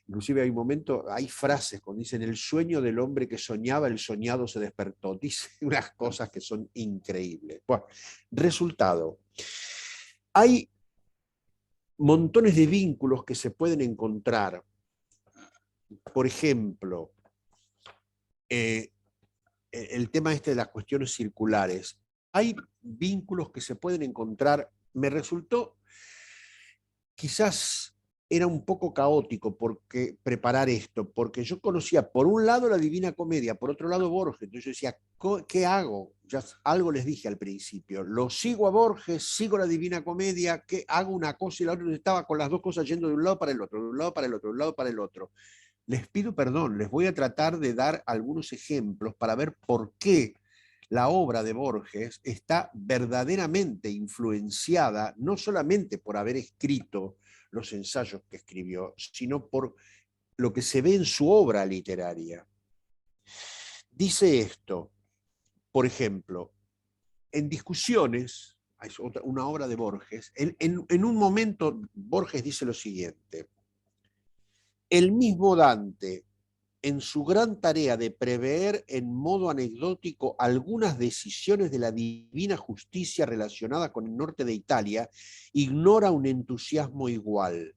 Inclusive hay momentos, hay frases cuando dicen el sueño del hombre que soñaba, el soñado se despertó. Dice unas cosas que son increíbles. Bueno, resultado. Hay montones de vínculos que se pueden encontrar. Por ejemplo, el tema este de las cuestiones circulares. Hay vínculos que se pueden encontrar. Me resultó, quizás era un poco caótico porque preparar esto, porque yo conocía por un lado la Divina Comedia, por otro lado Borges. Entonces yo decía, ¿qué hago? Ya algo les dije al principio, lo sigo a Borges, sigo la Divina Comedia, ¿qué hago? Una cosa y la otra. Estaba con las dos cosas yendo de un lado para el otro, de un lado para el otro, de un lado para el otro. Les pido perdón, les voy a tratar de dar algunos ejemplos para ver por qué la obra de Borges está verdaderamente influenciada, no solamente por haber escrito los ensayos que escribió, sino por lo que se ve en su obra literaria. Dice esto, por ejemplo, en Discusiones, es una obra de Borges, en un momento Borges dice lo siguiente: el mismo Dante, en su gran tarea de prever en modo anecdótico algunas decisiones de la divina justicia relacionadas con el norte de Italia, ignora un entusiasmo igual.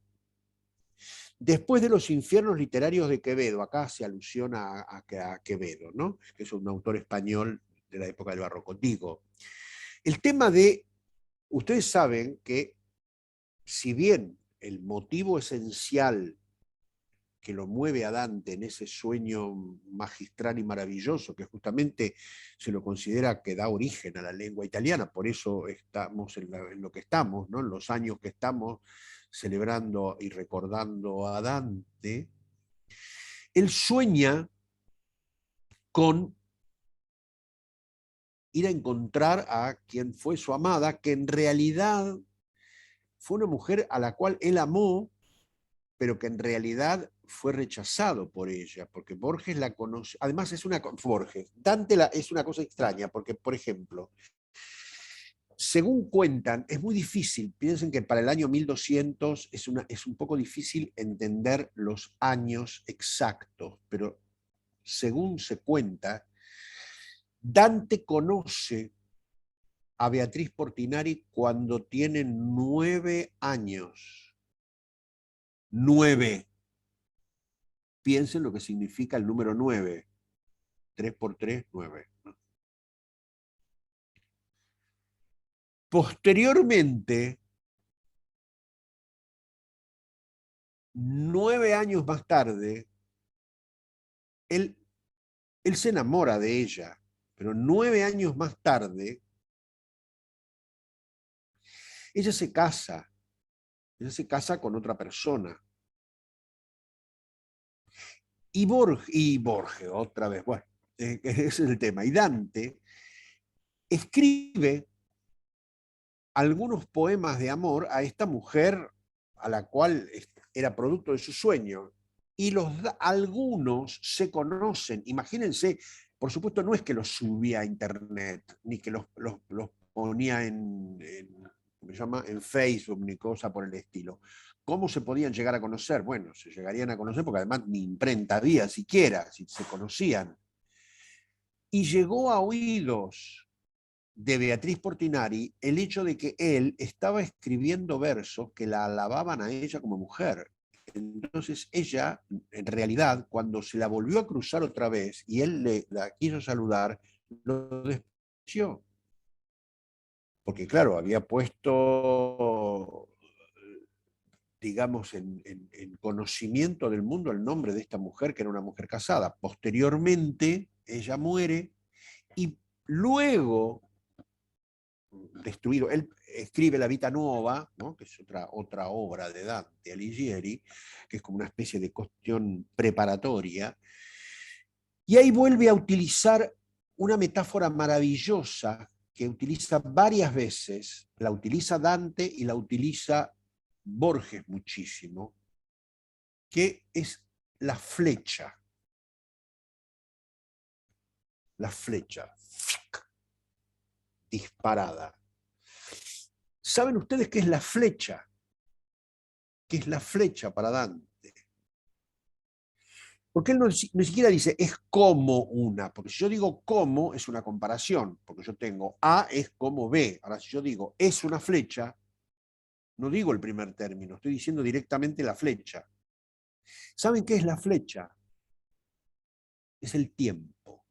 Después de los infiernos literarios de Quevedo, acá hace alusión a Quevedo, ¿no? Que es un autor español de la época del Barroco. Digo, el tema de, ustedes saben que si bien el motivo esencial que lo mueve a Dante en ese sueño magistral y maravilloso, que justamente se lo considera que da origen a la lengua italiana, por eso estamos en lo que estamos, ¿no? En los años que estamos celebrando y recordando a Dante. Él sueña con ir a encontrar a quien fue su amada, que en realidad fue una mujer a la cual él amó, pero que en realidad fue rechazado por ella, porque Borges la conoce. Además, Borges. Dante es una cosa extraña, porque, por ejemplo, según cuentan, es muy difícil, piensen que para el año 1200 es un poco difícil entender los años exactos, pero según se cuenta, Dante conoce a Beatriz Portinari cuando tiene 9 años. 9. Piensen lo que significa el número 9. 3 por 3, 9. Posteriormente, 9 años más tarde, él se enamora de ella, pero 9 años más tarde, ella se casa con otra persona. Y Borges, otra vez, bueno, ese es el tema. Y Dante escribe algunos poemas de amor a esta mujer a la cual era producto de su sueño. Y algunos se conocen. Imagínense, por supuesto, no es que los subía a internet, ni que los ponía ¿cómo se llama? En Facebook, ni cosa por el estilo. ¿Cómo se podían llegar a conocer? Bueno, se llegarían a conocer porque además ni imprenta había siquiera, si se conocían. Y llegó a oídos de Beatriz Portinari el hecho de que él estaba escribiendo versos que la alababan a ella como mujer. Entonces ella, en realidad, cuando se la volvió a cruzar otra vez y él la quiso saludar, lo despreció. Porque claro, había puesto digamos, en conocimiento del mundo el nombre de esta mujer, que era una mujer casada. Posteriormente, ella muere y luego, destruido, él escribe la Vita Nuova, ¿no? Que es otra obra de Dante Alighieri, que es como una especie de cuestión preparatoria, y ahí vuelve a utilizar una metáfora maravillosa que utiliza varias veces, la utiliza Dante y la utiliza Borges muchísimo, que es la flecha. La flecha disparada. ¿Saben ustedes qué es la flecha? ¿Qué es la flecha para Dante? Porque él ni siquiera dice es como una, porque si yo digo como es una comparación, porque yo tengo A es como B. Ahora, si yo digo es una flecha, no digo el primer término, estoy diciendo directamente la flecha. ¿Saben qué es la flecha? Es el tiempo.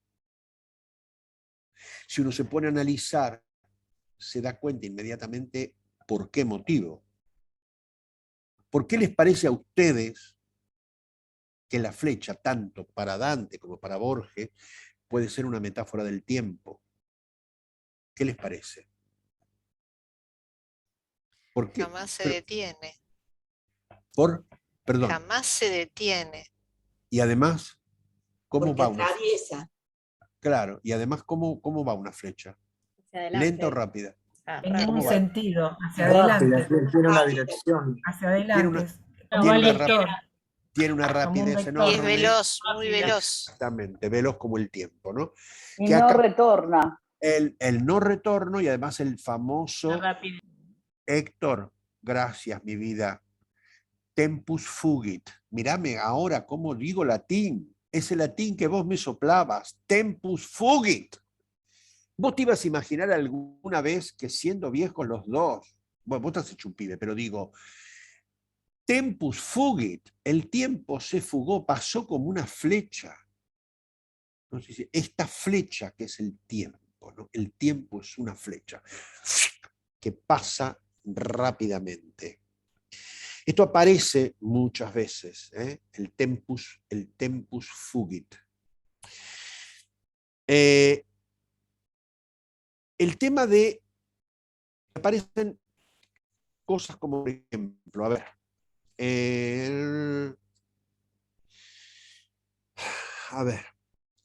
Si uno se pone a analizar, se da cuenta inmediatamente por qué motivo. ¿Por qué les parece a ustedes que la flecha, tanto para Dante como para Borges, puede ser una metáfora del tiempo? ¿Qué les parece? ¿Por qué? Jamás se detiene. Perdón. Jamás se detiene. Y además, ¿cómo Porque va una flecha? atraviesa. Claro, y además, ¿cómo va una flecha? ¿Lenta o rápida? En un ¿Cómo va? sentido, hacia Rápida, adelante. tiene una dirección. Hacia adelante. Tiene una rapidez Y es enorme. veloz, muy veloz. Exactamente, veloz como el tiempo, ¿no? Y Que no acá retorna. el no retorno y además el famoso Héctor, gracias mi vida, tempus fugit. Mírame ahora cómo digo latín, ese latín que vos me soplabas, tempus fugit. ¿Vos te ibas a imaginar alguna vez que siendo viejos los dos, bueno, vos estás hecho un pibe, pero digo, tempus fugit, el tiempo se fugó, pasó como una flecha. No sé si esta flecha que es el tiempo, ¿no? El tiempo es una flecha que pasa rápidamente. Esto aparece muchas veces, ¿eh? El tempus fugit. El tema de aparecen cosas como, por ejemplo, a ver,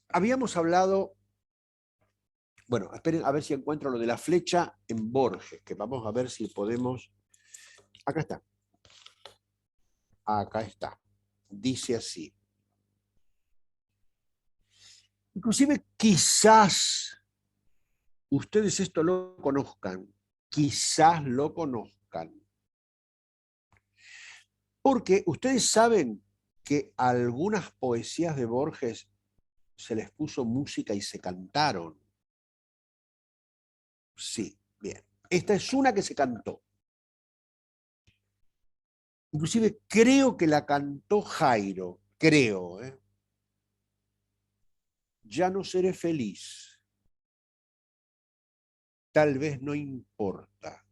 habíamos hablado, bueno, esperen a ver si encuentro lo de la flecha en Borges, que vamos a ver si podemos, acá está. Acá está. Dice así. Inclusive quizás ustedes esto lo conozcan. Quizás lo conozcan. Porque ustedes saben que algunas poesías de Borges se les puso música y se cantaron. Sí, bien. Esta es una que se cantó. Inclusive creo que la cantó Jairo. Creo, ¿eh? Ya no seré feliz. Tal vez no importa.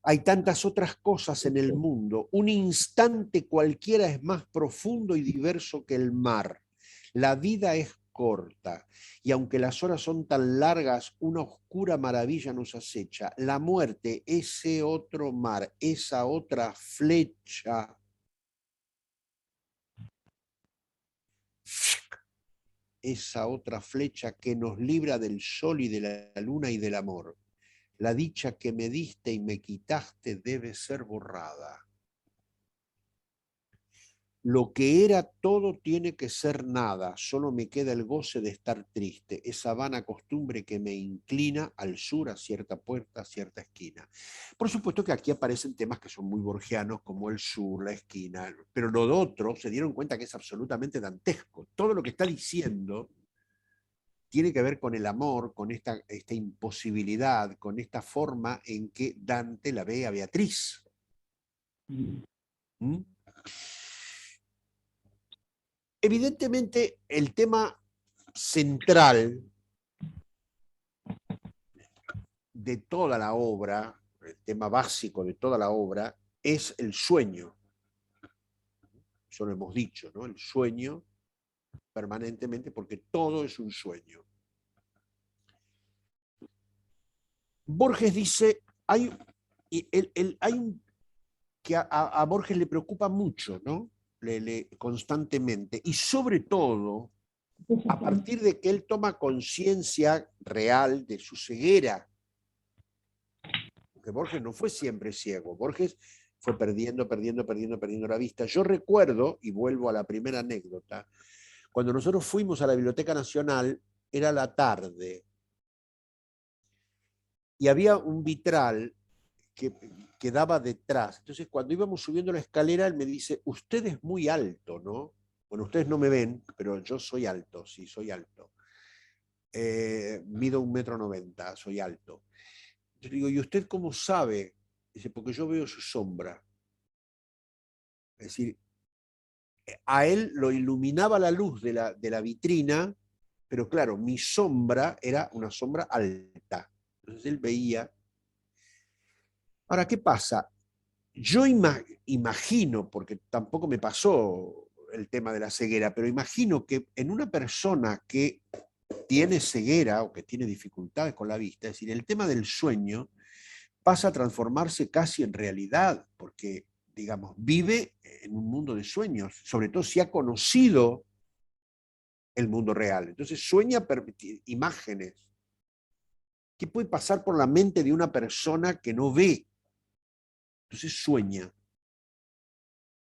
Hay tantas otras cosas en el mundo. Un instante cualquiera es más profundo y diverso que el mar. La vida es corta y aunque las horas son tan largas, una oscura maravilla nos acecha. La muerte, ese otro mar, esa otra flecha. Esa otra flecha que nos libra del sol y de la luna y del amor. La dicha que me diste y me quitaste debe ser borrada. Lo que era todo tiene que ser nada, solo me queda el goce de estar triste, esa vana costumbre que me inclina al sur a cierta puerta, a cierta esquina. Por supuesto que aquí aparecen temas que son muy borgianos, como el sur, la esquina, pero lo de otro se dieron cuenta que es absolutamente dantesco. Todo lo que está diciendo tiene que ver con el amor, con esta imposibilidad, con esta forma en que Dante la ve a Beatriz. ¿Mm? Evidentemente, el tema central de toda la obra, el tema básico de toda la obra, es el sueño. Eso lo hemos dicho, ¿no? El sueño permanentemente, porque todo es un sueño. Borges dice, hay un que a Borges le preocupa mucho, ¿no? Constantemente, y sobre todo a partir de que él toma conciencia real de su ceguera. Porque Borges no fue siempre ciego, Borges fue perdiendo la vista. Yo recuerdo, y vuelvo a la primera anécdota, cuando nosotros fuimos a la Biblioteca Nacional, era la tarde, y había un vitral que quedaba detrás. Entonces, cuando íbamos subiendo la escalera, él me dice, usted es muy alto, ¿no? Bueno, ustedes no me ven, pero yo soy alto, sí, soy alto. Mido 1,90 m, soy alto. Yo le digo, ¿y usted cómo sabe? Dice, porque yo veo su sombra. Es decir, a él lo iluminaba la luz de la vitrina, pero claro, mi sombra era una sombra alta. Entonces él veía. Ahora, ¿qué pasa? Yo imagino, porque tampoco me pasó el tema de la ceguera, pero imagino que en una persona que tiene ceguera o que tiene dificultades con la vista, es decir, el tema del sueño pasa a transformarse casi en realidad, porque, digamos, vive en un mundo de sueños, sobre todo si ha conocido el mundo real. Entonces sueña imágenes. ¿Qué puede pasar por la mente de una persona que no ve? Entonces sueña.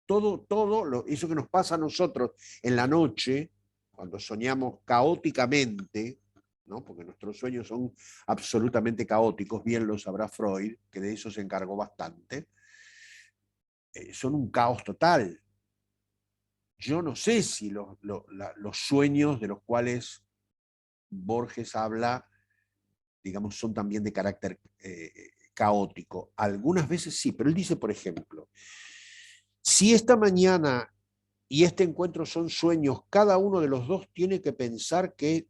Todo eso que nos pasa a nosotros en la noche, cuando soñamos caóticamente, ¿no? Porque nuestros sueños son absolutamente caóticos, bien lo sabrá Freud, que de eso se encargó bastante, son un caos total. Yo no sé si los sueños de los cuales Borges habla, digamos, son también de carácter caótico. Algunas veces sí, pero él dice, por ejemplo, si esta mañana y este encuentro son sueños, cada uno de los dos tiene que pensar que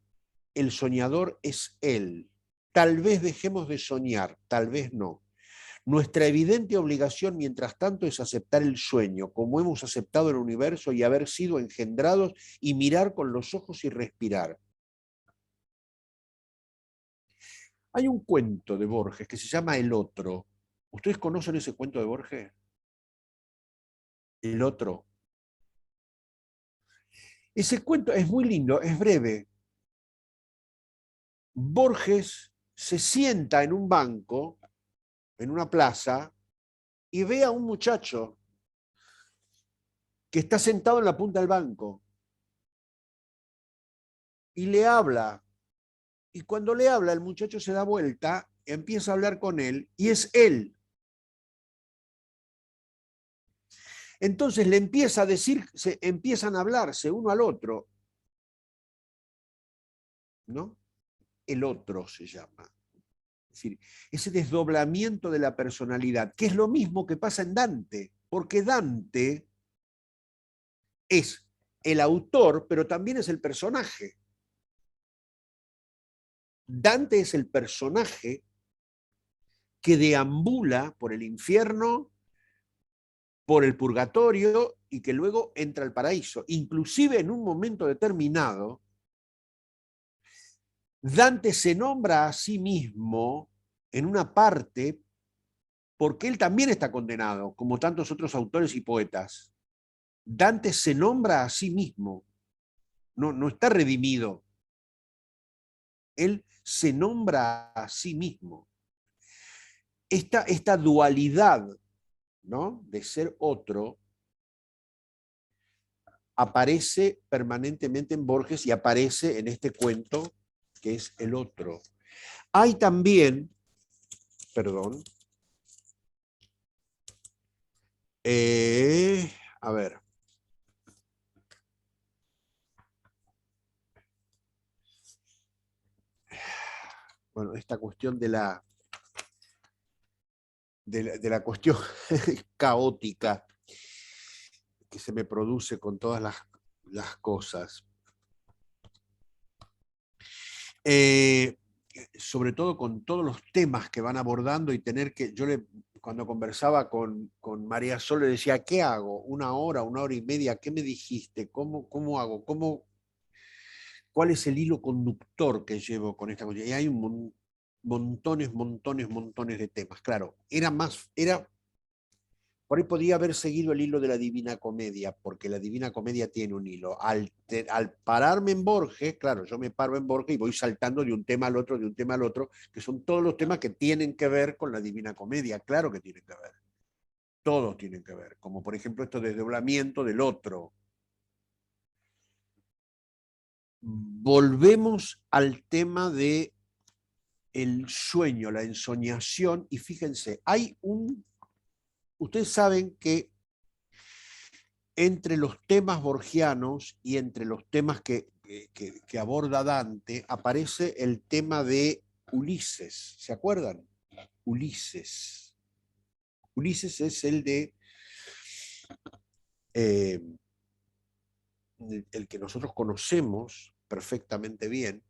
el soñador es él. Tal vez dejemos de soñar, tal vez no. Nuestra evidente obligación, mientras tanto, es aceptar el sueño, como hemos aceptado el universo y haber sido engendrados, y mirar con los ojos y respirar. Hay un cuento de Borges que se llama El Otro. ¿Ustedes conocen ese cuento de Borges? El Otro. Ese cuento es muy lindo, es breve. Borges se sienta en un banco, en una plaza, y ve a un muchacho que está sentado en la punta del banco y le habla. Y cuando le habla, el muchacho se da vuelta, empieza a hablar con él y es él. Entonces le empieza a decir, empiezan a hablarse uno al otro, ¿no? El otro se llama. Es decir, ese desdoblamiento de la personalidad, que es lo mismo que pasa en Dante, porque Dante es el autor, pero también es el personaje. Dante es el personaje que deambula por el infierno, por el purgatorio y que luego entra al paraíso. Inclusive en un momento determinado, Dante se nombra a sí mismo en una parte porque él también está condenado, como tantos otros autores y poetas. Dante se nombra a sí mismo, no está redimido. Él se nombra a sí mismo. Esta dualidad, ¿no?, de ser otro aparece permanentemente en Borges y aparece en este cuento que es El Otro. Hay también, perdón, a ver, bueno, esta cuestión de la cuestión caótica que se me produce con todas las cosas. Sobre todo con todos los temas que van abordando y tener que, yo le cuando conversaba con María Sol, le decía, ¿qué hago? ¿1 hora, 1 hora y media? ¿Qué me dijiste? ¿Cómo hago? ¿Cuál es el hilo conductor que llevo con esta cosa? Y hay montones de temas. Claro, por ahí podía haber seguido el hilo de la Divina Comedia, porque la Divina Comedia tiene un hilo. Al pararme en Borges, claro, yo me paro en Borges y voy saltando de un tema al otro, de un tema al otro, que son todos los temas que tienen que ver con la Divina Comedia. Claro que tienen que ver. Todos tienen que ver. Como por ejemplo esto de desdoblamiento del otro. Volvemos al tema de el sueño, la ensoñación, y fíjense, ustedes saben que entre los temas borgianos y entre los temas que aborda Dante, aparece el tema de Ulises. ¿Se acuerdan? Ulises. Ulises es el que nosotros conocemos perfectamente bien,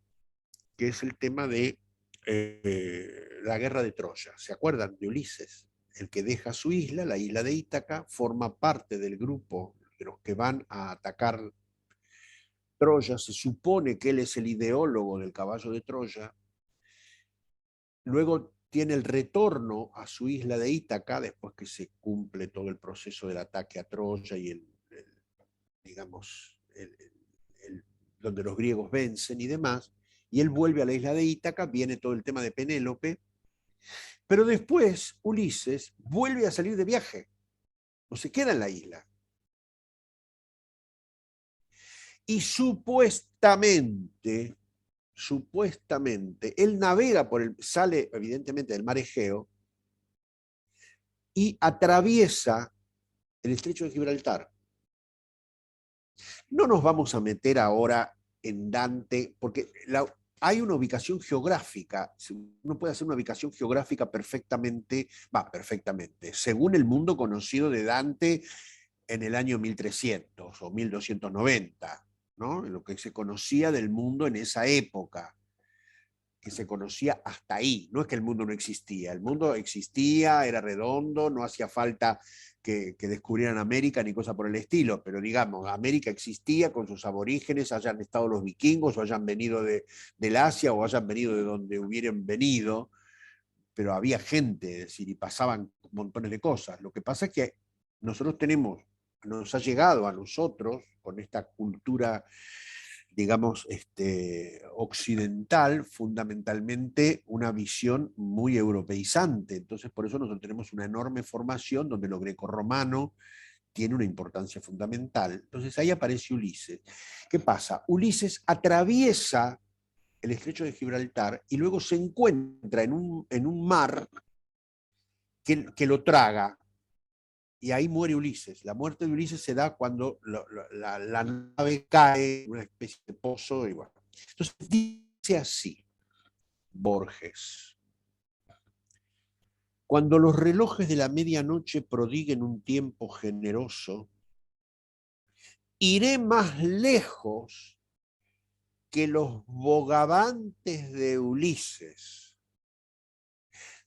que es el tema de la guerra de Troya. ¿Se acuerdan de Ulises? El que deja su isla, la isla de Ítaca, forma parte del grupo de los que van a atacar Troya. Se supone que él es el ideólogo del caballo de Troya. Luego tiene el retorno a su isla de Ítaca, después que se cumple todo el proceso del ataque a Troya y donde los griegos vencen y demás, y él vuelve a la isla de Ítaca, viene todo el tema de Penélope, pero después Ulises vuelve a salir de viaje, no se queda en la isla. Y supuestamente, él navega sale evidentemente del mar Egeo y atraviesa el estrecho de Gibraltar. No nos vamos a meter ahora en Dante, porque hay una ubicación geográfica, uno puede hacer una ubicación geográfica perfectamente, según el mundo conocido de Dante en el año 1300 o 1290, ¿no? Lo que se conocía del mundo en esa época, que se conocía hasta ahí. No es que el mundo no existía, el mundo existía, era redondo, no hacía falta que descubrieran América ni cosa por el estilo, pero digamos, América existía con sus aborígenes, hayan estado los vikingos o hayan venido del Asia o hayan venido de donde hubieran venido, pero había gente, es decir, y pasaban montones de cosas. Lo que pasa es que nosotros nos ha llegado a nosotros, con esta cultura, digamos, occidental, fundamentalmente una visión muy europeizante. Entonces, por eso nosotros tenemos una enorme formación donde lo grecorromano tiene una importancia fundamental. Entonces, ahí aparece Ulises. ¿Qué pasa? Ulises atraviesa el estrecho de Gibraltar y luego se encuentra en un mar que lo traga. Y ahí muere Ulises. La muerte de Ulises se da cuando la nave cae en una especie de pozo. Y bueno. Entonces dice así, Borges: cuando los relojes de la medianoche prodiguen un tiempo generoso, iré más lejos que los bogavantes de Ulises.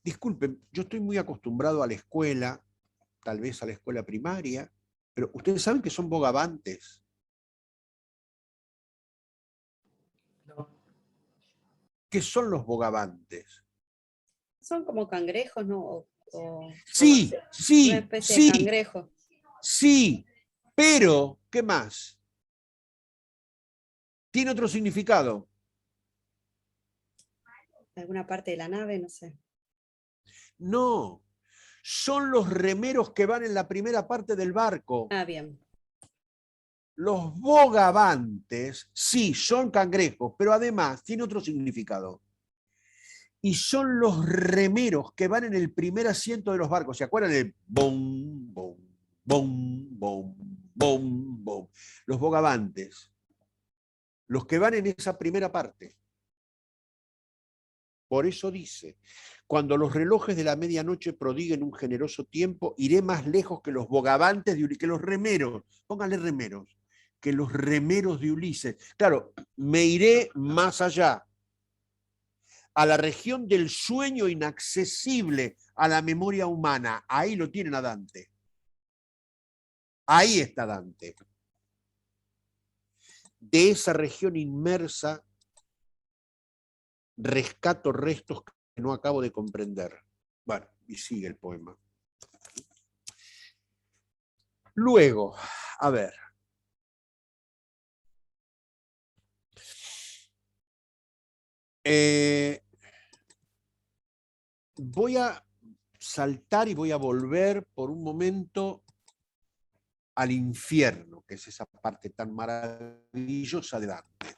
Disculpen, yo estoy muy acostumbrado a la escuela, tal vez a la escuela primaria, pero ustedes saben que son bogavantes. No. ¿Qué son los bogavantes? Son como cangrejos, ¿no? Sí, una sí, especie de sí, cangrejo. sí, pero, ¿qué más? Tiene otro significado. Alguna parte de la nave, no sé. No, son los remeros que van en la primera parte del barco. Ah, bien. Los bogavantes, sí, son cangrejos, pero además tiene otro significado. Y son los remeros que van en el primer asiento de los barcos. ¿Se acuerdan del bom, bom, bom, bom, bom, bom? Los bogavantes. Los que van en esa primera parte. Por eso dice: cuando los relojes de la medianoche prodiguen un generoso tiempo, iré más lejos que los bogavantes que los remeros. Pónganle remeros. Que los remeros de Ulises. Claro, me iré más allá. a la región del sueño inaccesible a la memoria humana. Ahí lo tienen a Dante. Ahí está Dante. De esa región inmersa rescato restos que no acabo de comprender. Bueno, y sigue el poema. Luego, a ver. Voy a saltar y voy a volver por un momento al infierno, que es esa parte tan maravillosa de Dante.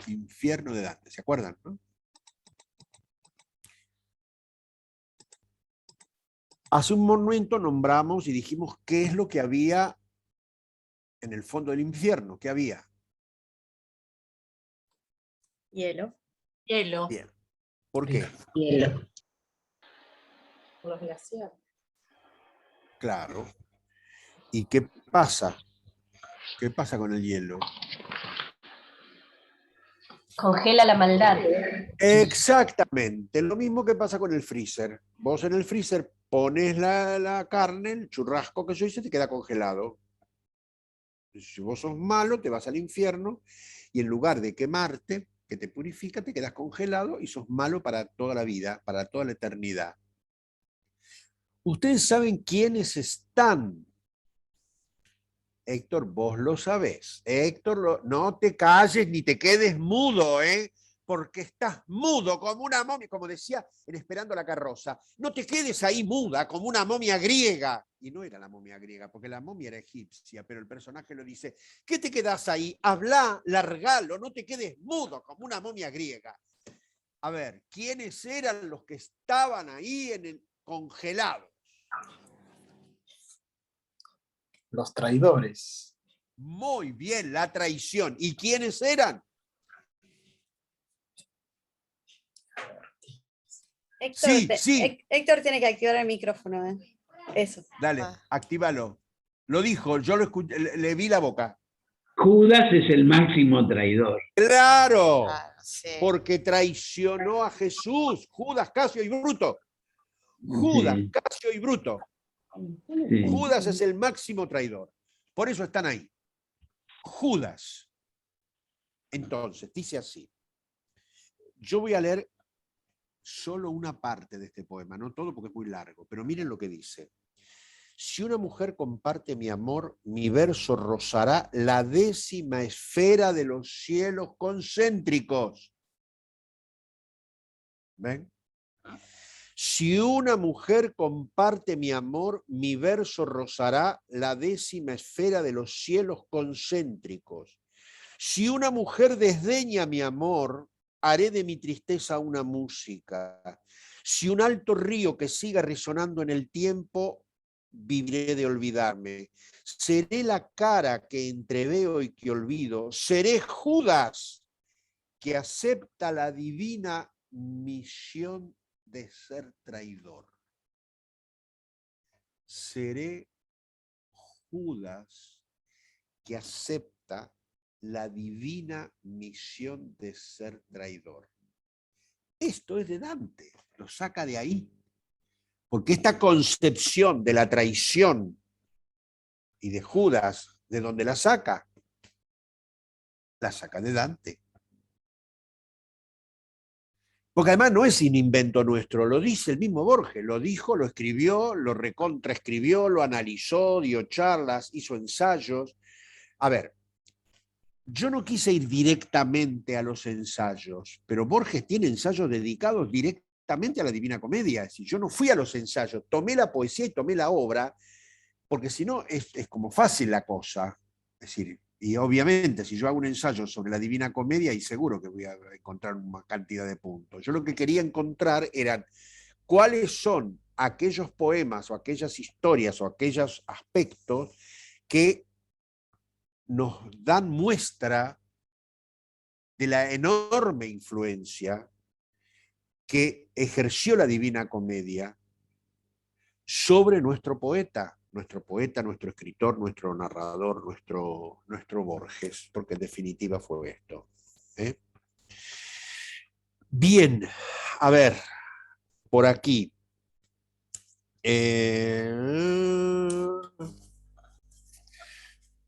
Infierno de Dante, ¿se acuerdan, no? Hace un momento nombramos y dijimos qué es lo que había en el fondo del infierno. ¿Qué había? Hielo. Hielo. Bien. ¿Por qué? Hielo. Los glaciares. Claro. ¿Y qué pasa? ¿Qué pasa con el hielo? Congela la maldad. Exactamente, lo mismo que pasa con el freezer. Vos en el freezer pones la carne, el churrasco que yo hice, te queda congelado. Si vos sos malo, te vas al infierno y en lugar de quemarte, que te purifica, te quedas congelado y sos malo para toda la vida, para toda la eternidad. Ustedes saben quiénes están. Héctor, vos lo sabés. Héctor, no te calles ni te quedes mudo, ¿eh? Porque estás mudo como una momia, como decía en Esperando la carroza. No te quedes ahí muda como una momia griega. Y no era la momia griega, porque la momia era egipcia, pero el personaje lo dice, ¿qué te quedás ahí? Habla, largalo, no te quedes mudo como una momia griega. A ver, ¿quiénes eran los que estaban ahí en el congelados? Los traidores. Muy bien, la traición. ¿Y quiénes eran? Héctor, Sí, sí. Héctor tiene que activar el micrófono. Eso. Dale, Ah. actívalo. Lo dijo, yo lo escuché, le vi la boca. Judas es el máximo traidor. ¡Claro! Claro, sí. Porque traicionó a Jesús. Judas, Casio y Bruto. Judas, Sí, Casio y Bruto. sí. Judas es el máximo traidor. Por eso están ahí. Judas. Entonces, dice así. Yo voy a leer solo una parte de este poema, no todo porque es muy largo, pero miren lo que dice. Si una mujer comparte mi amor, mi verso rozará la 10ª esfera de los cielos concéntricos. ¿Ven? Si una mujer comparte mi amor, mi verso rozará la 10ª esfera de los cielos concéntricos. Si una mujer desdeña mi amor, haré de mi tristeza una música. Si un alto río que siga resonando en el tiempo, viviré de olvidarme. Seré la cara que entreveo y que olvido. Seré Judas que acepta la divina misión de ser traidor. Seré Judas que acepta la divina misión de ser traidor. Esto es de Dante, lo saca de ahí. Porque esta concepción de la traición y de Judas, ¿de dónde la saca? La saca de Dante. Porque además no es un invento nuestro, lo dice el mismo Borges, lo dijo, lo escribió, lo recontraescribió, lo analizó, dio charlas, hizo ensayos. A ver, yo no quise ir directamente a los ensayos, pero Borges tiene ensayos dedicados directamente a la Divina Comedia. Es decir, yo no fui a los ensayos, tomé la poesía y tomé la obra, porque si no es como fácil la cosa. Es decir, y obviamente si yo hago un ensayo sobre la Divina Comedia, y seguro que voy a encontrar una cantidad de puntos. Yo lo que quería encontrar eran cuáles son aquellos poemas o aquellas historias o aquellos aspectos que nos dan muestra de la enorme influencia que ejerció la Divina Comedia sobre nuestro poeta, nuestro escritor, nuestro narrador, nuestro Borges, porque en definitiva fue esto. Bien, a ver, por aquí.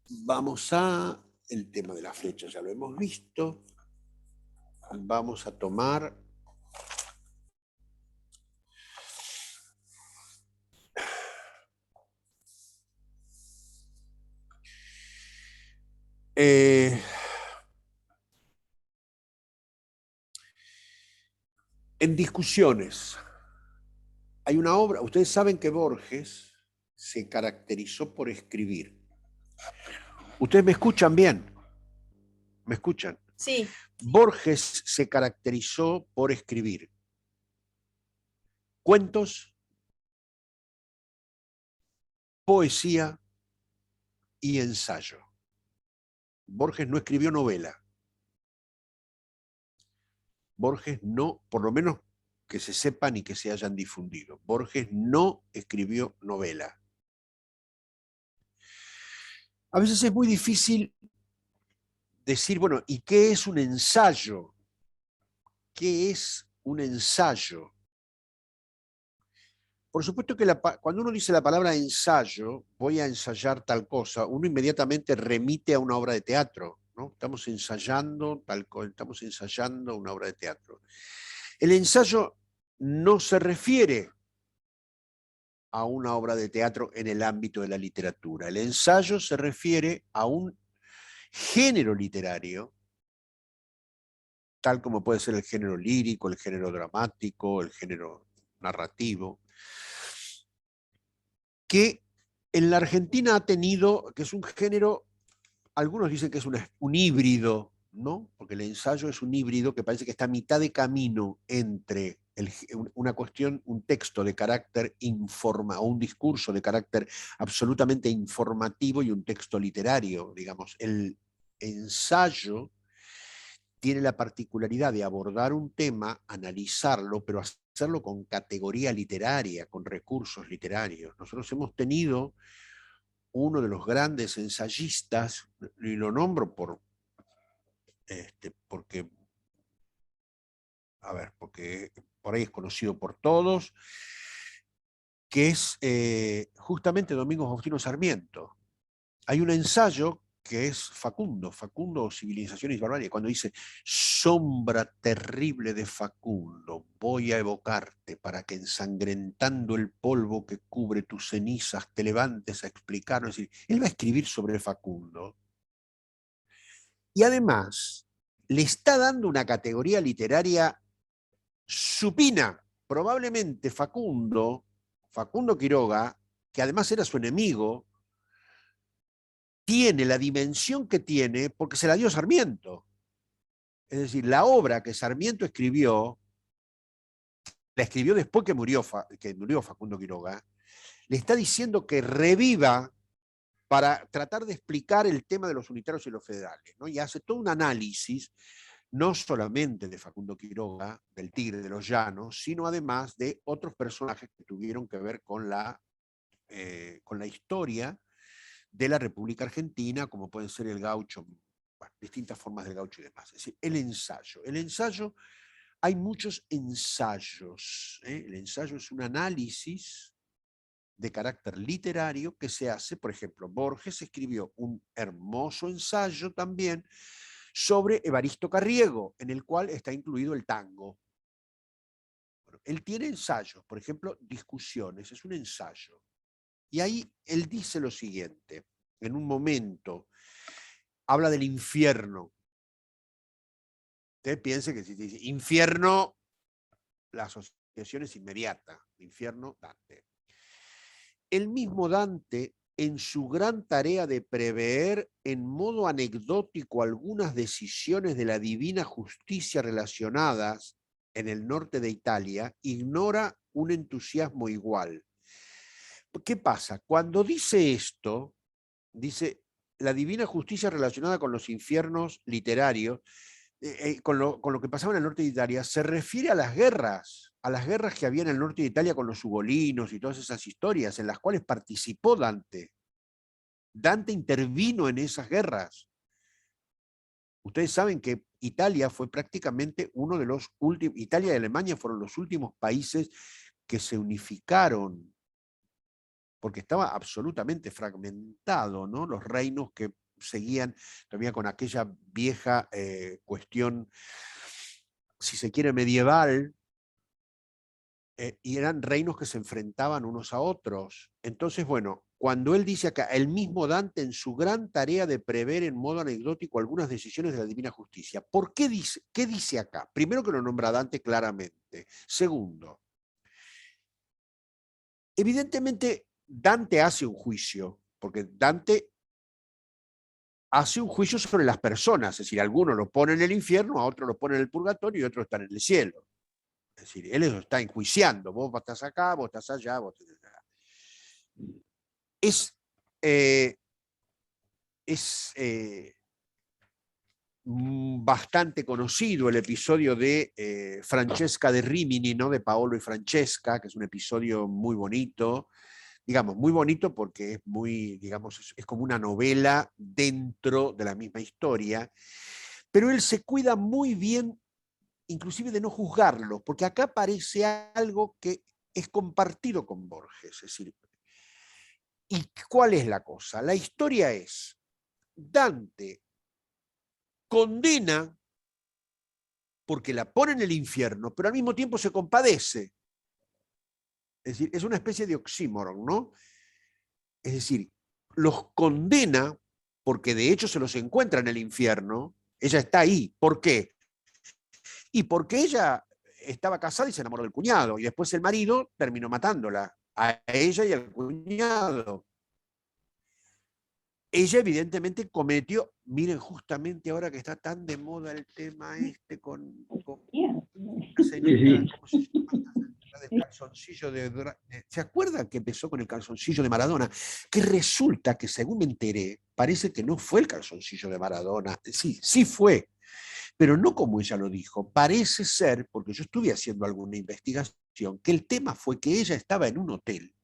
Vamos a el tema de la flecha, ya lo hemos visto. Vamos a tomar en discusiones. Hay una obra, ustedes saben que Borges se caracterizó por escribir. ¿Ustedes me escuchan bien? ¿Me escuchan? Sí, Borges se caracterizó por escribir cuentos, poesía y ensayo. Borges no escribió novela. Borges no, por lo menos que se sepan y que se hayan difundido. Borges no escribió novela. A veces es muy difícil decir, bueno, ¿y qué es un ensayo? ¿Qué es un ensayo? Por supuesto que cuando uno dice la palabra ensayo, voy a ensayar tal cosa, uno inmediatamente remite a una obra de teatro, ¿no? Estamos ensayando estamos ensayando una obra de teatro. El ensayo no se refiere a una obra de teatro en el ámbito de la literatura. El ensayo se refiere a un género literario, tal como puede ser el género lírico, el género dramático, el género narrativo, que en la Argentina ha tenido, que es un género, algunos dicen que es un híbrido, ¿no? Porque el ensayo es un híbrido que parece que está a mitad de camino entre una cuestión, un texto de carácter o un discurso de carácter absolutamente informativo y un texto literario, digamos. El ensayo tiene la particularidad de abordar un tema, analizarlo, pero hacerlo con categoría literaria, con recursos literarios. Nosotros hemos tenido uno de los grandes ensayistas, y lo nombro porque por ahí es conocido por todos, que es justamente Domingo Faustino Sarmiento. Hay un ensayo que es Facundo, Civilizaciones y Barbarie, cuando dice, sombra terrible de Facundo, voy a evocarte para que ensangrentando el polvo que cubre tus cenizas te levantes a explicar. Es decir, él va a escribir sobre Facundo y además le está dando una categoría literaria supina. Probablemente Facundo Quiroga, que además era su enemigo, tiene la dimensión que tiene porque se la dio Sarmiento. Es decir, la obra que Sarmiento escribió, la escribió después que murió Facundo Quiroga, le está diciendo que reviva para tratar de explicar el tema de los unitarios y los federales, ¿no? Y hace todo un análisis, no solamente de Facundo Quiroga, del Tigre de los Llanos, sino además de otros personajes que tuvieron que ver con la historia de la República Argentina, como pueden ser el gaucho, bueno, distintas formas del gaucho y demás. Es decir, el ensayo, hay muchos ensayos. El ensayo es un análisis de carácter literario que se hace, por ejemplo, Borges escribió un hermoso ensayo también sobre Evaristo Carriego, en el cual está incluido el tango. Bueno, él tiene ensayos, por ejemplo, Discusiones, es un ensayo. Y ahí él dice lo siguiente, en un momento, habla del infierno. Usted piense que si dice infierno, la asociación es inmediata, infierno, Dante. El mismo Dante, en su gran tarea de prever en modo anecdótico algunas decisiones de la divina justicia relacionadas en el norte de Italia, ignora un entusiasmo igual. ¿Qué pasa? Cuando dice esto, dice la divina justicia relacionada con los infiernos literarios, con lo que pasaba en el norte de Italia, se refiere a las guerras que había en el norte de Italia con los ugolinos y todas esas historias en las cuales participó Dante. Dante intervino en esas guerras. Ustedes saben que Italia fue prácticamente uno de los últimos, Italia y Alemania fueron los últimos países que se unificaron, porque estaba absolutamente fragmentado, ¿no? Los reinos que seguían todavía con aquella vieja cuestión, si se quiere, medieval, y eran reinos que se enfrentaban unos a otros. Entonces, bueno, cuando él dice acá, el mismo Dante en su gran tarea de prever en modo anecdótico algunas decisiones de la divina justicia. ¿Por qué dice, qué dice acá? Primero, que lo nombra Dante claramente. Segundo, evidentemente Dante hace un juicio, porque Dante hace un juicio sobre las personas, es decir, algunos lo ponen en el infierno, a otros lo ponen en el purgatorio y otros están en el cielo. Es decir, él los está enjuiciando, vos estás acá, vos estás allá, vos estás allá. Es bastante conocido el episodio de Francesca de Rimini, ¿no? De Paolo y Francesca, que es un episodio muy bonito, digamos, muy bonito porque es muy, digamos, es como una novela dentro de la misma historia, pero él se cuida muy bien, inclusive de no juzgarlo, porque acá aparece algo que es compartido con Borges, es decir, ¿y cuál es la cosa? La historia es, Dante condena porque la pone en el infierno, pero al mismo tiempo se compadece. Es decir, es una especie de oxímoron, ¿no? Es decir, los condena porque de hecho se los encuentra en el infierno, ella está ahí. ¿Por qué? Y porque ella estaba casada y se enamoró del cuñado, y después el marido terminó matándola, a ella y al cuñado. Ella evidentemente cometió, miren, justamente ahora que está tan de moda el tema este con la señora, ¿cómo se llama? Del calzoncillo ¿se acuerdan que empezó con el calzoncillo de Maradona? Que resulta que, según me enteré, parece que no fue el calzoncillo de Maradona. Sí, sí fue, pero no como ella lo dijo. Parece ser, porque yo estuve haciendo alguna investigación, que el tema fue que ella estaba en un hotel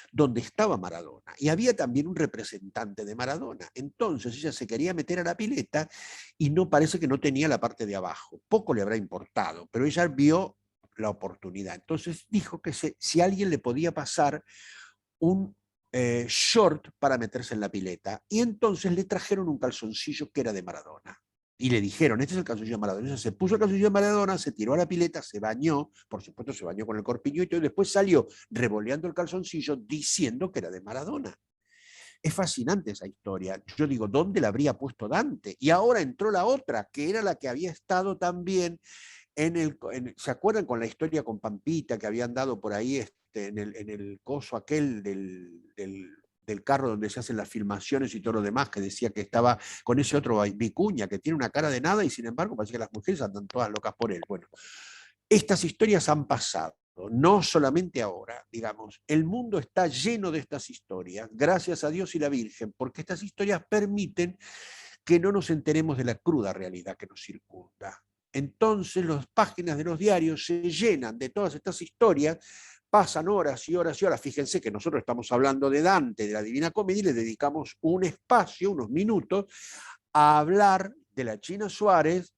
donde estaba Maradona, y había también un representante de Maradona. Entonces ella se quería meter a la pileta y no, parece que no tenía la parte de abajo. Poco le habrá importado, pero ella vio la oportunidad. Entonces dijo que si alguien le podía pasar un short para meterse en la pileta, y entonces le trajeron un calzoncillo que era de Maradona. Y le dijeron, este es el calzoncillo de Maradona. Ella se puso el calzoncillo de Maradona, se tiró a la pileta, se bañó, por supuesto se bañó con el corpiño y todo, y después salió revoleando el calzoncillo diciendo que era de Maradona. Es fascinante esa historia. Yo digo, ¿dónde la habría puesto Dante? Y ahora entró la otra, que era la que había estado también ¿se acuerdan con la historia con Pampita que habían dado por ahí en el coso aquel del carro donde se hacen las filmaciones y todo lo demás, que decía que estaba con ese otro Vicuña, que tiene una cara de nada y sin embargo parece que las mujeres andan todas locas por él? Bueno, estas historias han pasado, no solamente ahora, digamos, el mundo está lleno de estas historias, gracias a Dios y la Virgen, porque estas historias permiten que no nos enteremos de la cruda realidad que nos circunda. Entonces las páginas de los diarios se llenan de todas estas historias, pasan horas y horas y horas. Fíjense que nosotros estamos hablando de Dante, de la Divina Comedia, y le dedicamos un espacio, unos minutos, a hablar de la China Suárez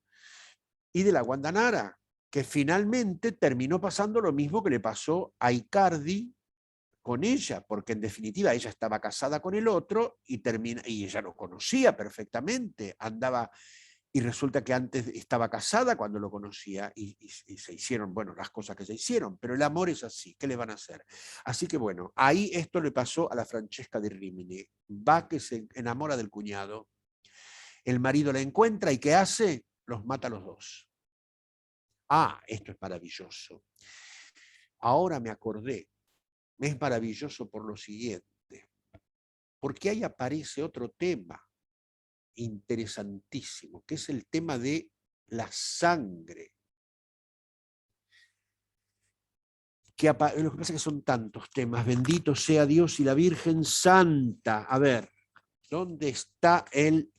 y de la Guandanara, que finalmente terminó pasando lo mismo que le pasó a Icardi con ella, porque en definitiva ella estaba casada con el otro y ella lo conocía perfectamente, andaba, y resulta que antes estaba casada cuando lo conocía y se hicieron, bueno, las cosas que se hicieron, pero el amor es así, ¿qué le van a hacer? Así que bueno, ahí esto le pasó a la Francesca de Rimini, va que se enamora del cuñado, el marido la encuentra y ¿qué hace? Los mata a los dos. Ah, esto es maravilloso. Ahora me acordé, es maravilloso por lo siguiente, porque ahí aparece otro tema interesantísimo, que es el tema de la sangre. Lo que pasa es que son tantos temas. Bendito sea Dios y la Virgen Santa. A ver, ¿dónde está el?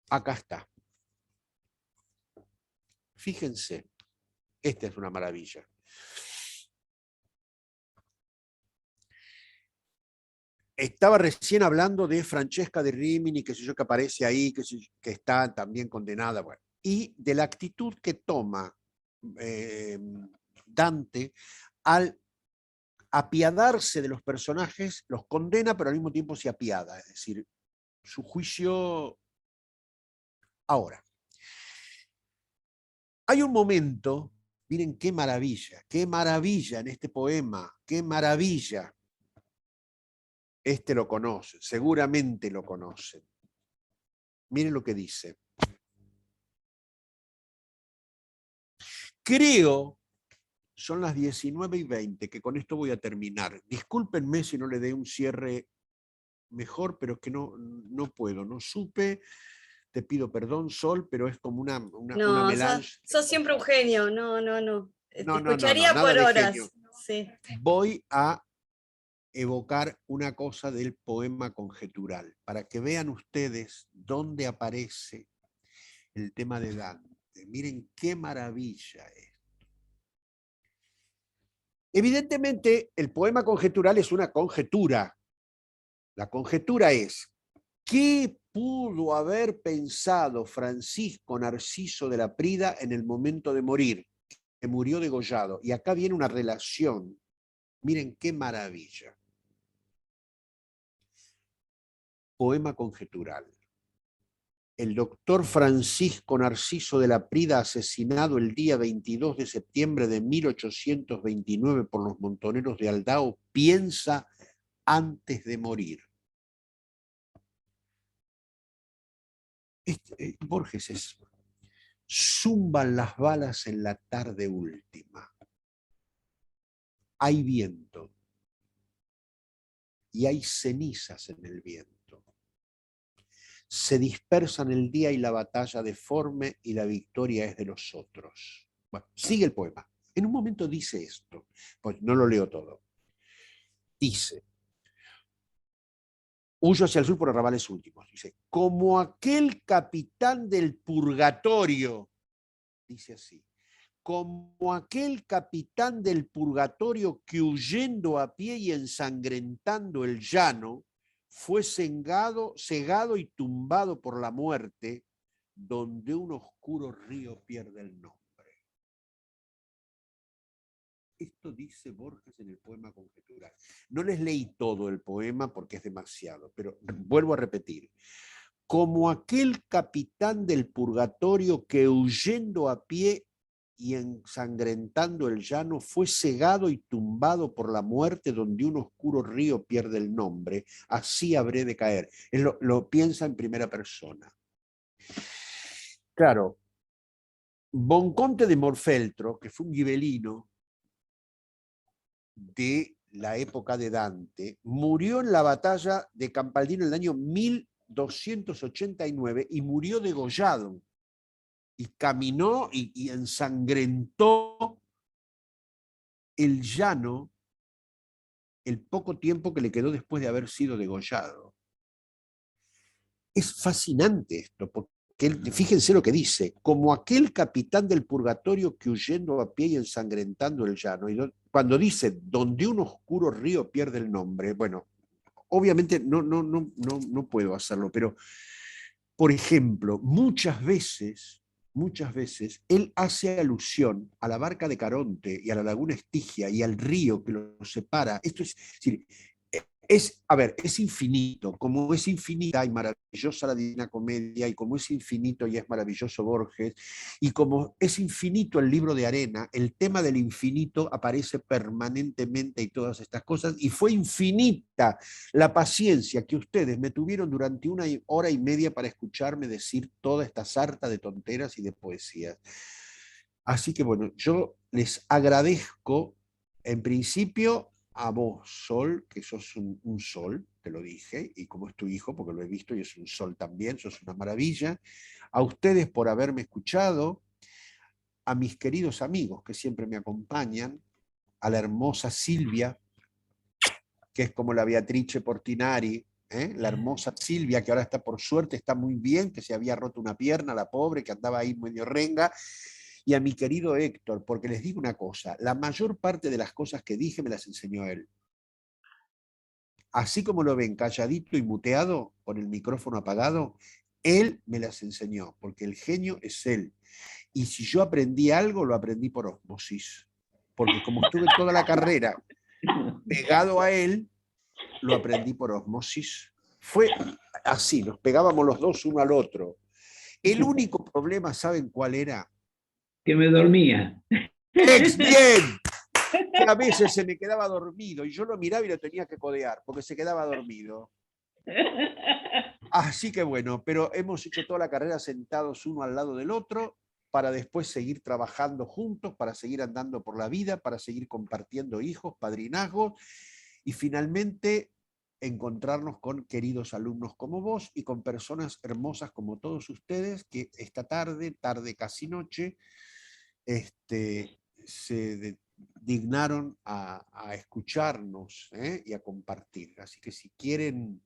Acá está. Fíjense, esta es una maravilla. estaba recién hablando de Francesca de Rimini, que sé yo, que aparece ahí, que está también condenada, bueno, y de la actitud que toma Dante al apiadarse de los personajes, los condena, pero al mismo tiempo se apiada, es decir, su juicio. Ahora, hay un momento, miren qué maravilla en este poema, qué maravilla. Este lo conocen, seguramente lo conocen. Miren lo que dice. Creo, son las 19:20, que con esto voy a terminar. Discúlpenme si no le dé un cierre mejor, pero es que no puedo, no supe. Te pido perdón, Sol, pero es como una No, melange. sos siempre un genio, no. Te No, escucharía nada por de horas. genio. Sí. Voy a evocar una cosa del poema conjetural, para que vean ustedes dónde aparece el tema de Dante. Miren qué maravilla es. Evidentemente, el poema conjetural es una conjetura. La conjetura es, ¿qué pudo haber pensado Francisco Narciso de la Prida en el momento de morir? Que murió degollado. Y acá viene una relación. Miren qué maravilla. Poema conjetural. El doctor Francisco Narciso de la Prida, asesinado el día 22 de septiembre de 1829 por los montoneros de Aldao, piensa antes de morir. Borges es, zumban las balas en la tarde última. Hay viento y hay cenizas en el viento. Se dispersan el día y la batalla deforme y la victoria es de los otros. Bueno, sigue el poema. En un momento dice esto, pues no lo leo todo. Dice, huyo hacia el sur por arrabales últimos. Dice, como aquel capitán del purgatorio, dice así, como aquel capitán del purgatorio que huyendo a pie y ensangrentando el llano, fue cegado y tumbado por la muerte, donde un oscuro río pierde el nombre. Esto dice Borges en el poema conjetural. No les leí todo el poema porque es demasiado, pero vuelvo a repetir. Como aquel capitán del purgatorio que huyendo a pie y ensangrentando el llano fue cegado y tumbado por la muerte, donde un oscuro río pierde el nombre, así habré de caer. Él lo piensa en primera persona. Claro, Bonconte de Morfeltro, que fue un gibelino de la época de Dante, murió en la batalla de Campaldino en el año 1289 y murió degollado. Y caminó y ensangrentó el llano el poco tiempo que le quedó después de haber sido degollado. Es fascinante esto, porque fíjense lo que dice, como aquel capitán del purgatorio que huyendo a pie y ensangrentando el llano, y cuando dice, donde un oscuro río pierde el nombre, bueno, obviamente no puedo hacerlo, pero, por ejemplo, muchas veces él hace alusión a la barca de Caronte y a la laguna Estigia y al río que los separa. Esto es decir, es infinito, como es infinita y maravillosa la Divina Comedia, y como es infinito y es maravilloso Borges, y como es infinito el libro de Arena, el tema del infinito aparece permanentemente y todas estas cosas, y fue infinita la paciencia que ustedes me tuvieron durante 1 hora y media para escucharme decir toda esta sarta de tonteras y de poesías. Así que bueno, yo les agradezco en principio a vos, Sol, que sos un sol, te lo dije, y como es tu hijo, porque lo he visto y es un sol también, sos una maravilla. A ustedes por haberme escuchado, a mis queridos amigos que siempre me acompañan, a la hermosa Silvia, que es como la Beatrice Portinari, la hermosa Silvia, que ahora está por suerte, está muy bien, que se había roto una pierna, la pobre, que andaba ahí medio renga, y a mi querido Héctor, porque les digo una cosa, la mayor parte de las cosas que dije me las enseñó él. así como lo ven calladito y muteado, con el micrófono apagado, él me las enseñó, porque el genio es él. Y si yo aprendí algo, lo aprendí por osmosis. Porque como estuve toda la carrera pegado a él, lo aprendí por osmosis. Fue así, nos pegábamos los dos uno al otro. El único problema, ¿saben cuál era? Que me dormía. ¡Bien! Que a veces se me quedaba dormido y yo lo miraba y lo tenía que codear porque se quedaba dormido. Así que bueno, pero hemos hecho toda la carrera sentados uno al lado del otro para después seguir trabajando juntos, para seguir andando por la vida, para seguir compartiendo hijos, padrinazgos y finalmente encontrarnos con queridos alumnos como vos y con personas hermosas como todos ustedes que esta tarde casi noche, se dignaron a escucharnos y a compartir. Así que si quieren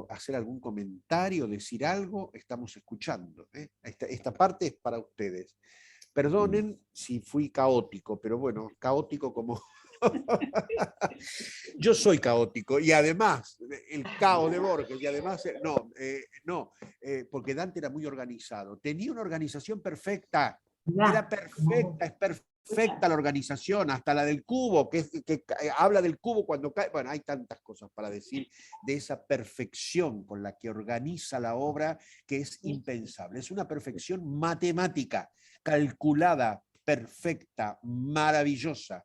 hacer algún comentario, decir algo, estamos escuchando. Esta parte es para ustedes. Perdonen si fui caótico, pero bueno, caótico como... Yo soy caótico y además el caos de Borges y además porque Dante era muy organizado, tenía una organización perfecta, era perfecta, es perfecta la organización, hasta la del cubo, que habla del cubo cuando cae. Bueno, hay tantas cosas para decir de esa perfección con la que organiza la obra, que es impensable, es una perfección matemática, calculada, perfecta, maravillosa.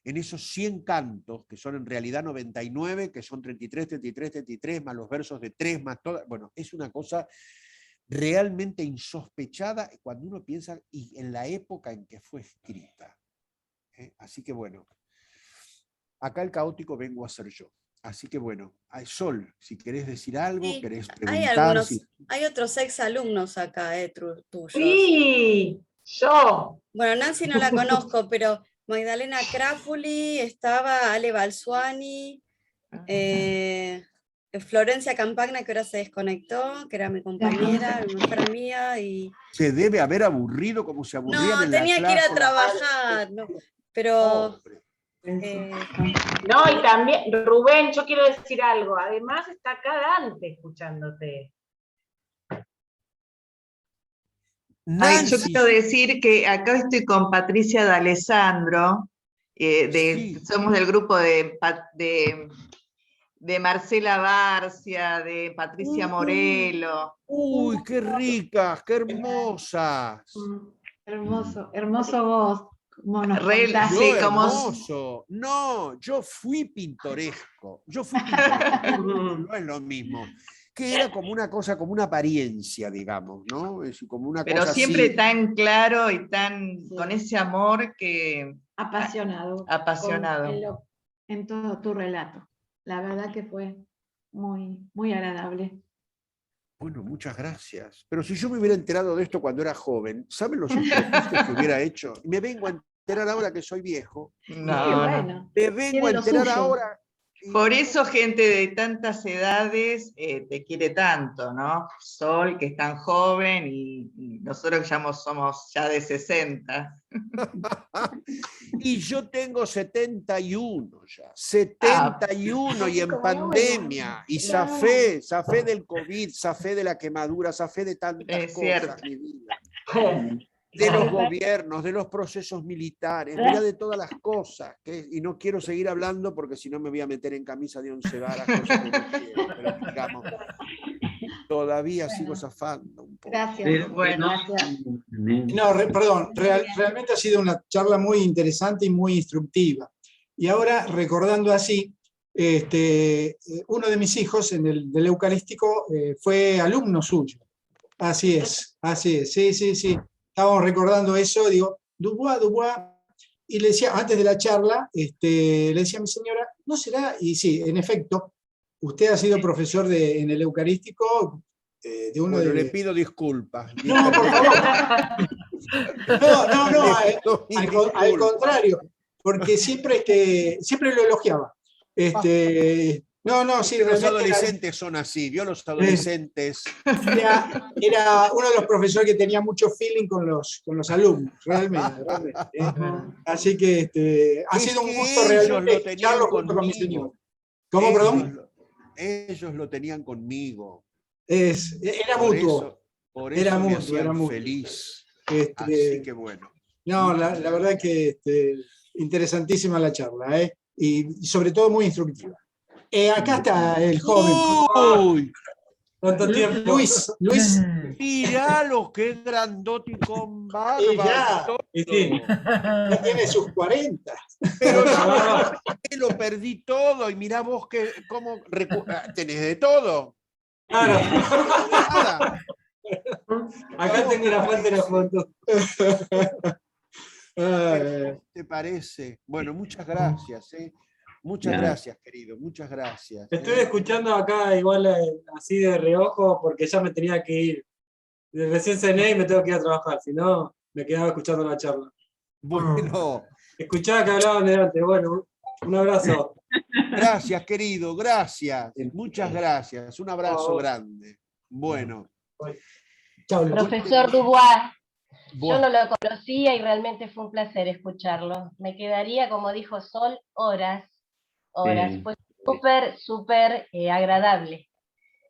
En esos 100 cantos, que son en realidad 99, que son 33, 33, 33, más los versos de 3, más todas, bueno, es una cosa realmente insospechada cuando uno piensa y en la época en que fue escrita. Así que bueno, acá el caótico vengo a ser yo. Así que bueno, Sol, si querés decir algo, Sí, querés hay preguntar. hay otros exalumnos acá, tuyos. Sí, yo. Bueno, Nancy no la conozco, pero Magdalena Cráfuli, estaba Ale Balsuani, Florencia Campagna, que ahora se desconectó, que era mi compañera, mi mejor amiga. Y... Se debe haber aburrido como se aburrían No, en la tenía que ir a clase. trabajar, no, pero... No, y también, Rubén, yo quiero decir algo. Además está acá Dante escuchándote. Ay, yo Nancy, quiero decir que acá estoy con Patricia D'Alessandro, sí. somos del grupo de Marcela Barcia, de Patricia Morelo. Uy, qué ricas, qué hermosas. Hermoso, hermoso voz. Como nos Re- contaste. sí, Yo como- hermoso. No, yo fui pintoresco. Yo fui pintoresco. No es lo mismo. Que era como una cosa, como una apariencia, digamos, ¿no? Es como una Pero cosa siempre así. tan claro y tan Sí. con ese amor que... Apasionado. Apasionado. En todo tu relato. La verdad que fue muy, muy agradable. Bueno, muchas gracias. Pero si yo me hubiera enterado de esto cuando era joven, ¿saben los ejercicios que hubiera hecho? Me vengo a enterar ahora que soy viejo. Sí, No, no. bueno. Me vengo Tiene a lo enterar suyo. ahora. Por eso gente de tantas edades te quiere tanto, ¿no? Sol, que es tan joven, y nosotros que ya somos ya de 60. Y yo tengo 71 ya, 71 y en Como pandemia, y zafé del COVID, zafé de la quemadura, zafé de tantas Es cosas, cierto. mi vida. De los gobiernos, de los procesos militares, mira de todas las cosas, y no quiero seguir hablando porque si no me voy a meter en camisa de 11 varas, cosa que no quiero, pero digamos, todavía sigo zafando un poco. Gracias. Bueno. Gracias. No, perdón, realmente ha sido una charla muy interesante y muy instructiva. Y ahora, recordando así, uno de mis hijos del Eucarístico fue alumno suyo. Así es, sí. Estábamos recordando eso, digo, Dubois, y le decía, antes de la charla, le decía a mi señora, ¿no será? Y sí, en efecto, usted ha sido profesor en el Eucarístico de uno Bueno, de... le pido disculpas. No, por favor. No, al contrario, porque siempre lo elogiaba. Sí, Los realmente adolescentes son así, ¿vio? Los adolescentes. era uno de los profesores que tenía mucho feeling con los alumnos, realmente. Así que ha Es sido un que gusto ellos realmente lo tenían escucharlo junto con mi conmigo. señor. ¿Cómo, ellos perdón? ellos lo tenían conmigo. Era Por mutuo. eso, por Era eso me mutuo, hacían era mutuo. feliz. Este, Así que bueno. No, la verdad que interesantísima la charla, ¿eh? Y sobre todo muy instructiva. Acá está el joven. ¡Uy! ¿Cuánto tiempo? Luis. Miralo, qué grandote y con barba. Y ya, todo. ya tiene sus 40. Pero yo lo perdí todo y mirá vos cómo tenés de todo. Claro. Nada. Acá tengo una falta de la foto. ¿Qué te parece? Bueno, muchas gracias. Muchas Nada. gracias, querido. Muchas gracias. Estoy escuchando acá igual así de reojo porque ya me tenía que ir. Recién cené y me tengo que ir a trabajar, si no me quedaba escuchando la charla. Bueno. Escuchaba que hablaban delante. Bueno, un abrazo. Gracias, querido. Gracias. Muchas gracias. Un abrazo grande. Bueno. Profesor Dubois, Bueno. yo no lo conocía y realmente fue un placer escucharlo. Me quedaría, como dijo Sol, horas. Sí. Fue súper agradable.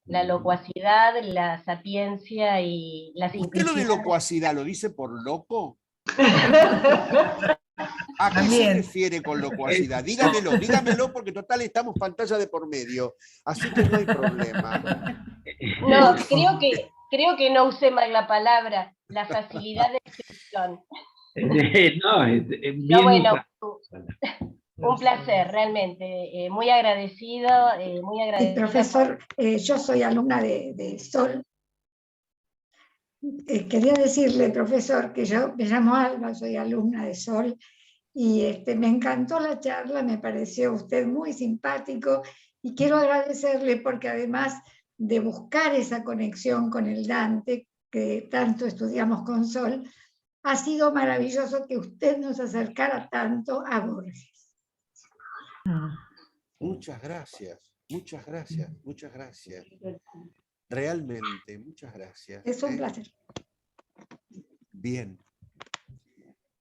La locuacidad, la sapiencia y la ¿Usted lo simplicidad. de locuacidad lo dice por loco? ¿A qué se También. refiere con locuacidad? Dígamelo, porque total estamos pantalla de por medio. Así que no hay problema. No, creo que no usé mal la palabra, la facilidad de expresión. No, bien No, bueno, usado. un placer, realmente. Muy agradecido, muy agradecido. Profesor, yo soy alumna de Sol. Quería decirle, profesor, que yo me llamo Alba, soy alumna de Sol, y me encantó la charla, me pareció usted muy simpático, y quiero agradecerle porque además de buscar esa conexión con el Dante, que tanto estudiamos con Sol, ha sido maravilloso que usted nos acercara tanto a Borges. Muchas gracias, muchas gracias, muchas gracias. Realmente, muchas gracias. Es un placer. Bien.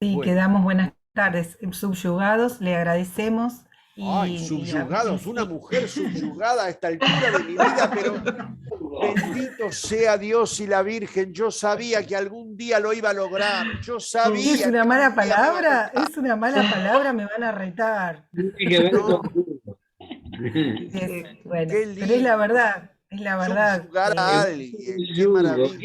Sí, Bueno. quedamos buenas tardes. Subyugados, le agradecemos. Ay, subyugados, una mujer subyugada a esta altura de mi vida, pero bendito sea Dios y la Virgen. Yo sabía que algún día lo iba a lograr. Yo sabía. ¿Es una mala palabra? ¿Es una mala palabra? Me van a retar. Tiene que ver con Bueno, Qué pero es la verdad. Es la verdad. Subyugar a alguien. Qué maravilla.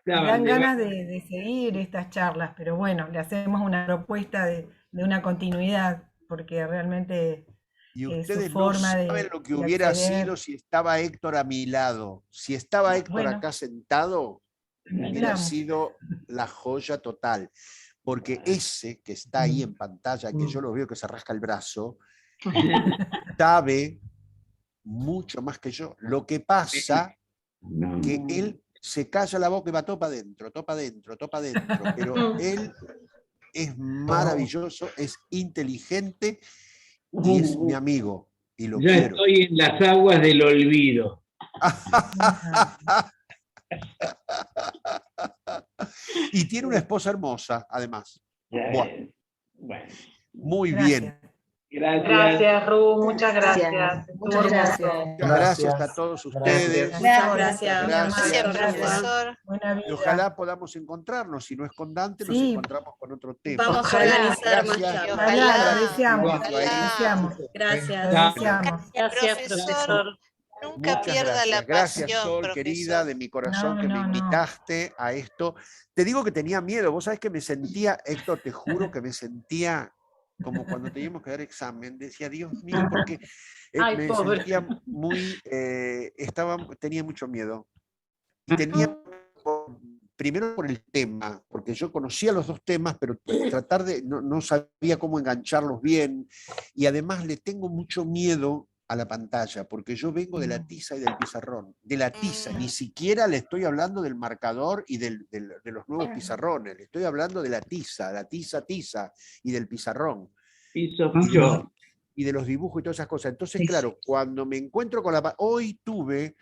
Me dan ganas de seguir estas charlas, pero bueno, le hacemos una propuesta de una continuidad, porque realmente Y su ustedes no forma saben lo que hubiera acceder. sido si estaba Héctor a mi lado. Si estaba Héctor Bueno. acá sentado, hubiera Miramos. sido la joya total. Porque ese que está ahí en pantalla, que yo lo veo que se rasca el brazo, sabe mucho más que yo. Lo que pasa que él se calla la boca y va topa adentro, topa adentro, topa adentro. Pero él es maravilloso, es inteligente y es mi amigo. Y lo Ya quiero. estoy en las aguas del olvido. Y tiene una esposa hermosa, además. Buah. Bueno, Muy Gracias. bien. gracias. Gracias, Ru, muchas gracias. Muchas gracias. Muchas gracias a todos ustedes. Muchas gracias. Gracias, Gracias. profesor. Buena vida. Y ojalá podamos encontrarnos. Si no es con Dante, nos Sí. encontramos con otro tema. Vamos a Ojalá. organizar más Gracias. charlas. Ojalá, lo deseamos. Ojalá. Lo deseamos. Gracias. Lo deseamos. Gracias, Profesor, profesor. nunca Muchas pierda la gracias. Gracias, pasión, Sol, profesor. querida, de mi corazón, No, que me no, no. invitaste a esto. Te digo que tenía miedo. Vos sabés que me sentía, Héctor, te juro que me sentía como cuando teníamos que dar examen. Decía, Dios mío, porque Ay, me pobre. sentía muy, tenía mucho miedo. Y tenía, primero por el tema, porque yo conocía los dos temas, pero tratar de, no sabía cómo engancharlos bien. Y además le tengo mucho miedo a la pantalla, porque yo vengo de la tiza y del pizarrón. De la tiza, ni siquiera le estoy hablando del marcador y de los nuevos pizarrones, le estoy hablando de la tiza y del pizarrón. Piso fijo. Y de los dibujos y todas esas cosas. Entonces, claro, cuando me encuentro con hoy tuve,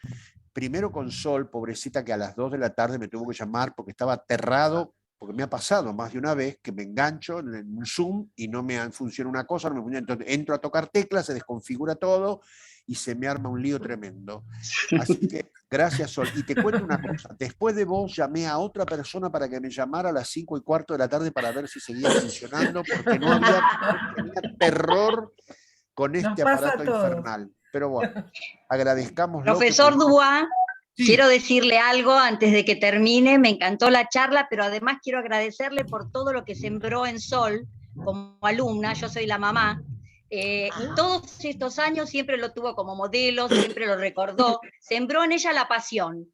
primero con Sol, pobrecita, que a las 2 de la tarde me tuvo que llamar porque estaba aterrado porque me ha pasado más de una vez que me engancho en un Zoom y no me funciona una cosa, no me funciona, entonces entro a tocar teclas, se desconfigura todo y se me arma un lío tremendo. Así que gracias, Sol. Y te cuento una cosa, después de vos llamé a otra persona para que me llamara a las 5:15 de la tarde para ver si seguía funcionando, porque no había, tenía terror con este aparato infernal. Pero bueno, agradezcámoslo. Profesor Dubois, Sí. quiero decirle algo antes de que termine. Me encantó la charla, pero además quiero agradecerle por todo lo que sembró en Sol como alumna. Yo soy la mamá. Y todos estos años siempre lo tuvo como modelo, siempre lo recordó. Sembró en ella la pasión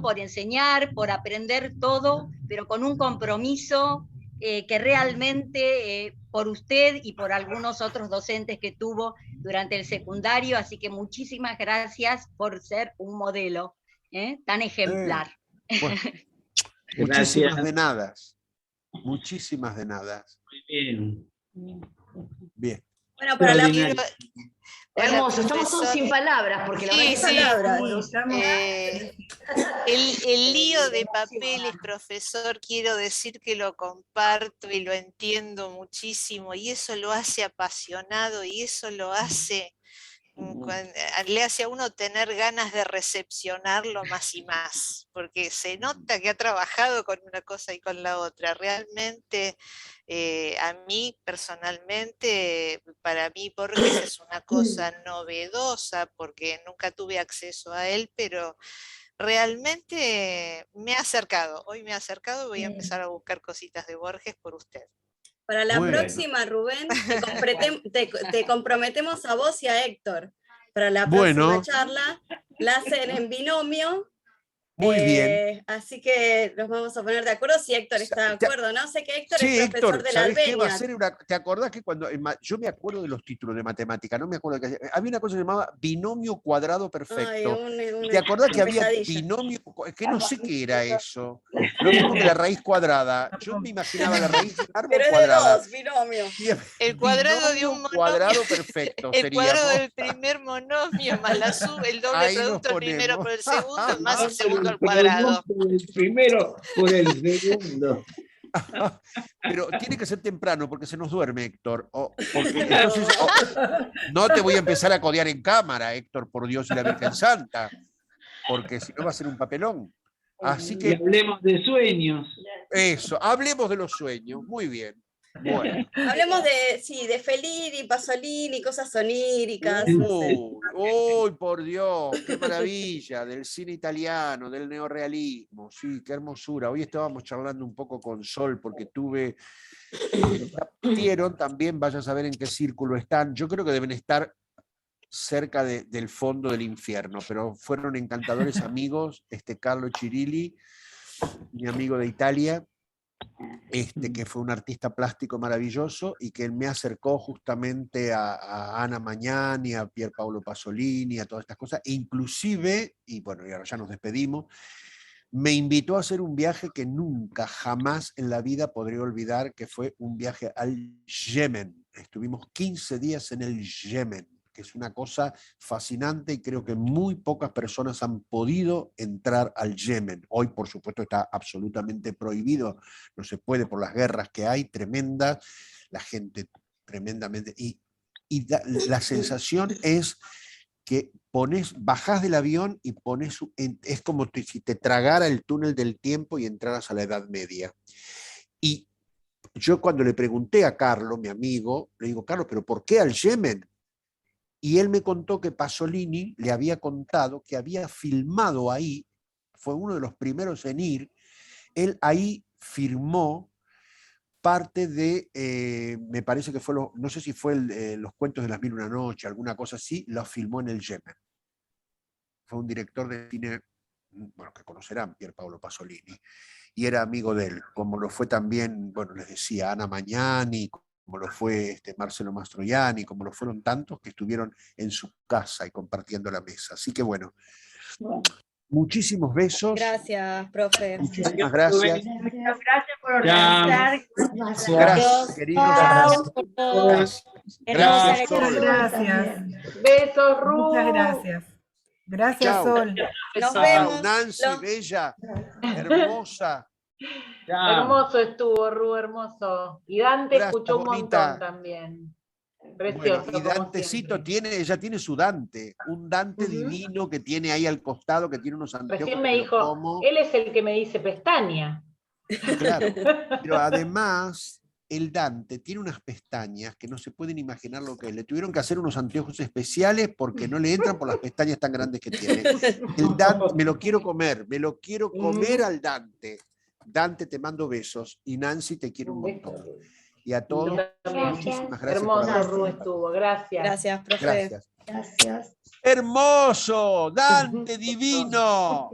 por enseñar, por aprender todo, pero con un compromiso que realmente por usted y por algunos otros docentes que tuvo durante el secundario, así que muchísimas gracias por ser un modelo tan ejemplar. Bueno, muchísimas de nada. Muchísimas de nada. Muy bien. Bien. Bueno, para la Hermoso, estamos todos sin palabras, porque la verdad que palabras. El lío de papeles, profesor, quiero decir que lo comparto y lo entiendo muchísimo, y eso lo hace apasionado, y eso lo hace, le hace a uno tener ganas de recepcionarlo más y más, porque se nota que ha trabajado con una cosa y con la otra. Realmente, a mí personalmente, para mí Borges es una cosa novedosa, porque nunca tuve acceso a él, pero realmente me ha acercado. Hoy me ha acercado, voy a empezar a buscar cositas de Borges por usted. Para la Bueno. próxima, Rubén, te comprometemos a vos y a Héctor. Para la Bueno. próxima charla, la hacen en binomio. Muy bien. Así que nos vamos a poner de acuerdo si Héctor está de acuerdo, ¿no? Sé que Héctor Sí, es profesor Héctor, de la ¿sabés qué va a Albenia. ser? ¿Te acordás que cuando yo me acuerdo de los títulos de matemática, no me acuerdo que había una cosa que se llamaba binomio cuadrado perfecto? Ay, ¿Te acordás que había pesadilla. binomio? Que no sé qué era eso. Lo mismo que la raíz cuadrada. Yo me imaginaba la raíz de un árbol Pero es de cuadrada. dos, binomio. El cuadrado de un Binomio monomio, cuadrado perfecto el sería, cuadrado ¿no? del primer monomio más el doble Ahí nos producto, el primero ponemos. por el segundo, más el Por segundo el al cuadrado. por el primero, por el segundo. Pero tiene que ser temprano porque se nos duerme, Héctor. Porque entonces, no te voy a empezar a codear en cámara, Héctor, por Dios y la Virgen Santa, porque si no va a ser un papelón. Así Y que hablemos de sueños. eso, hablemos de los sueños. Muy bien. Bueno. Hablemos de Fellini, Pasolini, cosas oníricas. No sé. Uy, por Dios, qué maravilla, del cine italiano, del neorrealismo, sí, qué hermosura. Hoy estábamos charlando un poco con Sol, porque partieron también, vaya a saber en qué círculo están. Yo creo que deben estar cerca del fondo del infierno, pero fueron encantadores amigos, Carlo Cirilli, mi amigo de Italia, que fue un artista plástico maravilloso y que me acercó justamente a Ana Magnani, a Pier Paolo Pasolini, a todas estas cosas, e inclusive, y bueno, y ahora ya nos despedimos, me invitó a hacer un viaje que nunca, jamás en la vida podré olvidar, que fue un viaje al Yemen. Estuvimos 15 días en el Yemen, que es una cosa fascinante y creo que muy pocas personas han podido entrar al Yemen. Hoy, por supuesto, está absolutamente prohibido, no se puede por las guerras que hay, tremendas, la gente tremendamente... Y la sensación es que bajás del avión y es como si te tragara el túnel del tiempo y entraras a la Edad Media. Y yo cuando le pregunté a Carlos, mi amigo, le digo, Carlos, ¿pero por qué al Yemen? Y él me contó que Pasolini le había contado que había filmado ahí, fue uno de los primeros en ir, él ahí firmó parte de, me parece que fue, no sé si fue Los cuentos de las mil y una noche, alguna cosa así, lo filmó en el Yemen. Fue un director de cine, bueno, que conocerán, Pier Paolo Pasolini, y era amigo de él, como lo fue también, bueno, les decía, Ana Magnani, como lo fue Marcelo Mastroianni, como lo fueron tantos que estuvieron en su casa y compartiendo la mesa. Así que bueno, muchísimos besos. Gracias, profe. Muchísimas gracias. Gracias por organizar. Gracias, queridos. Gracias, Sol. Gracias. Besos, Ru. Muchas gracias. Gracias, Chao. Sol. Nos Chao, vemos. Nancy, bella, hermosa. Hermoso estuvo, Ru, hermoso. Y Dante Gracias, escuchó un bonita. montón también. Bueno, Precioso. y como Dantecito ella tiene su Dante, un Dante divino que tiene ahí al costado, que tiene unos anteojos. Recién me pero dijo, como- él es el que me dice pestaña. Claro, pero además el Dante tiene unas pestañas que no se pueden imaginar lo que es. Le tuvieron que hacer unos anteojos especiales porque no le entran por las pestañas tan grandes que tiene. El Dante, me lo quiero comer al Dante. Dante, te mando besos y Nancy, te quiero un montón. Y a todos, muchísimas gracias. Hermoso, por haber- Ru, estuvo. Gracias. Gracias, profe. Gracias. Gracias. Hermoso, Dante divino.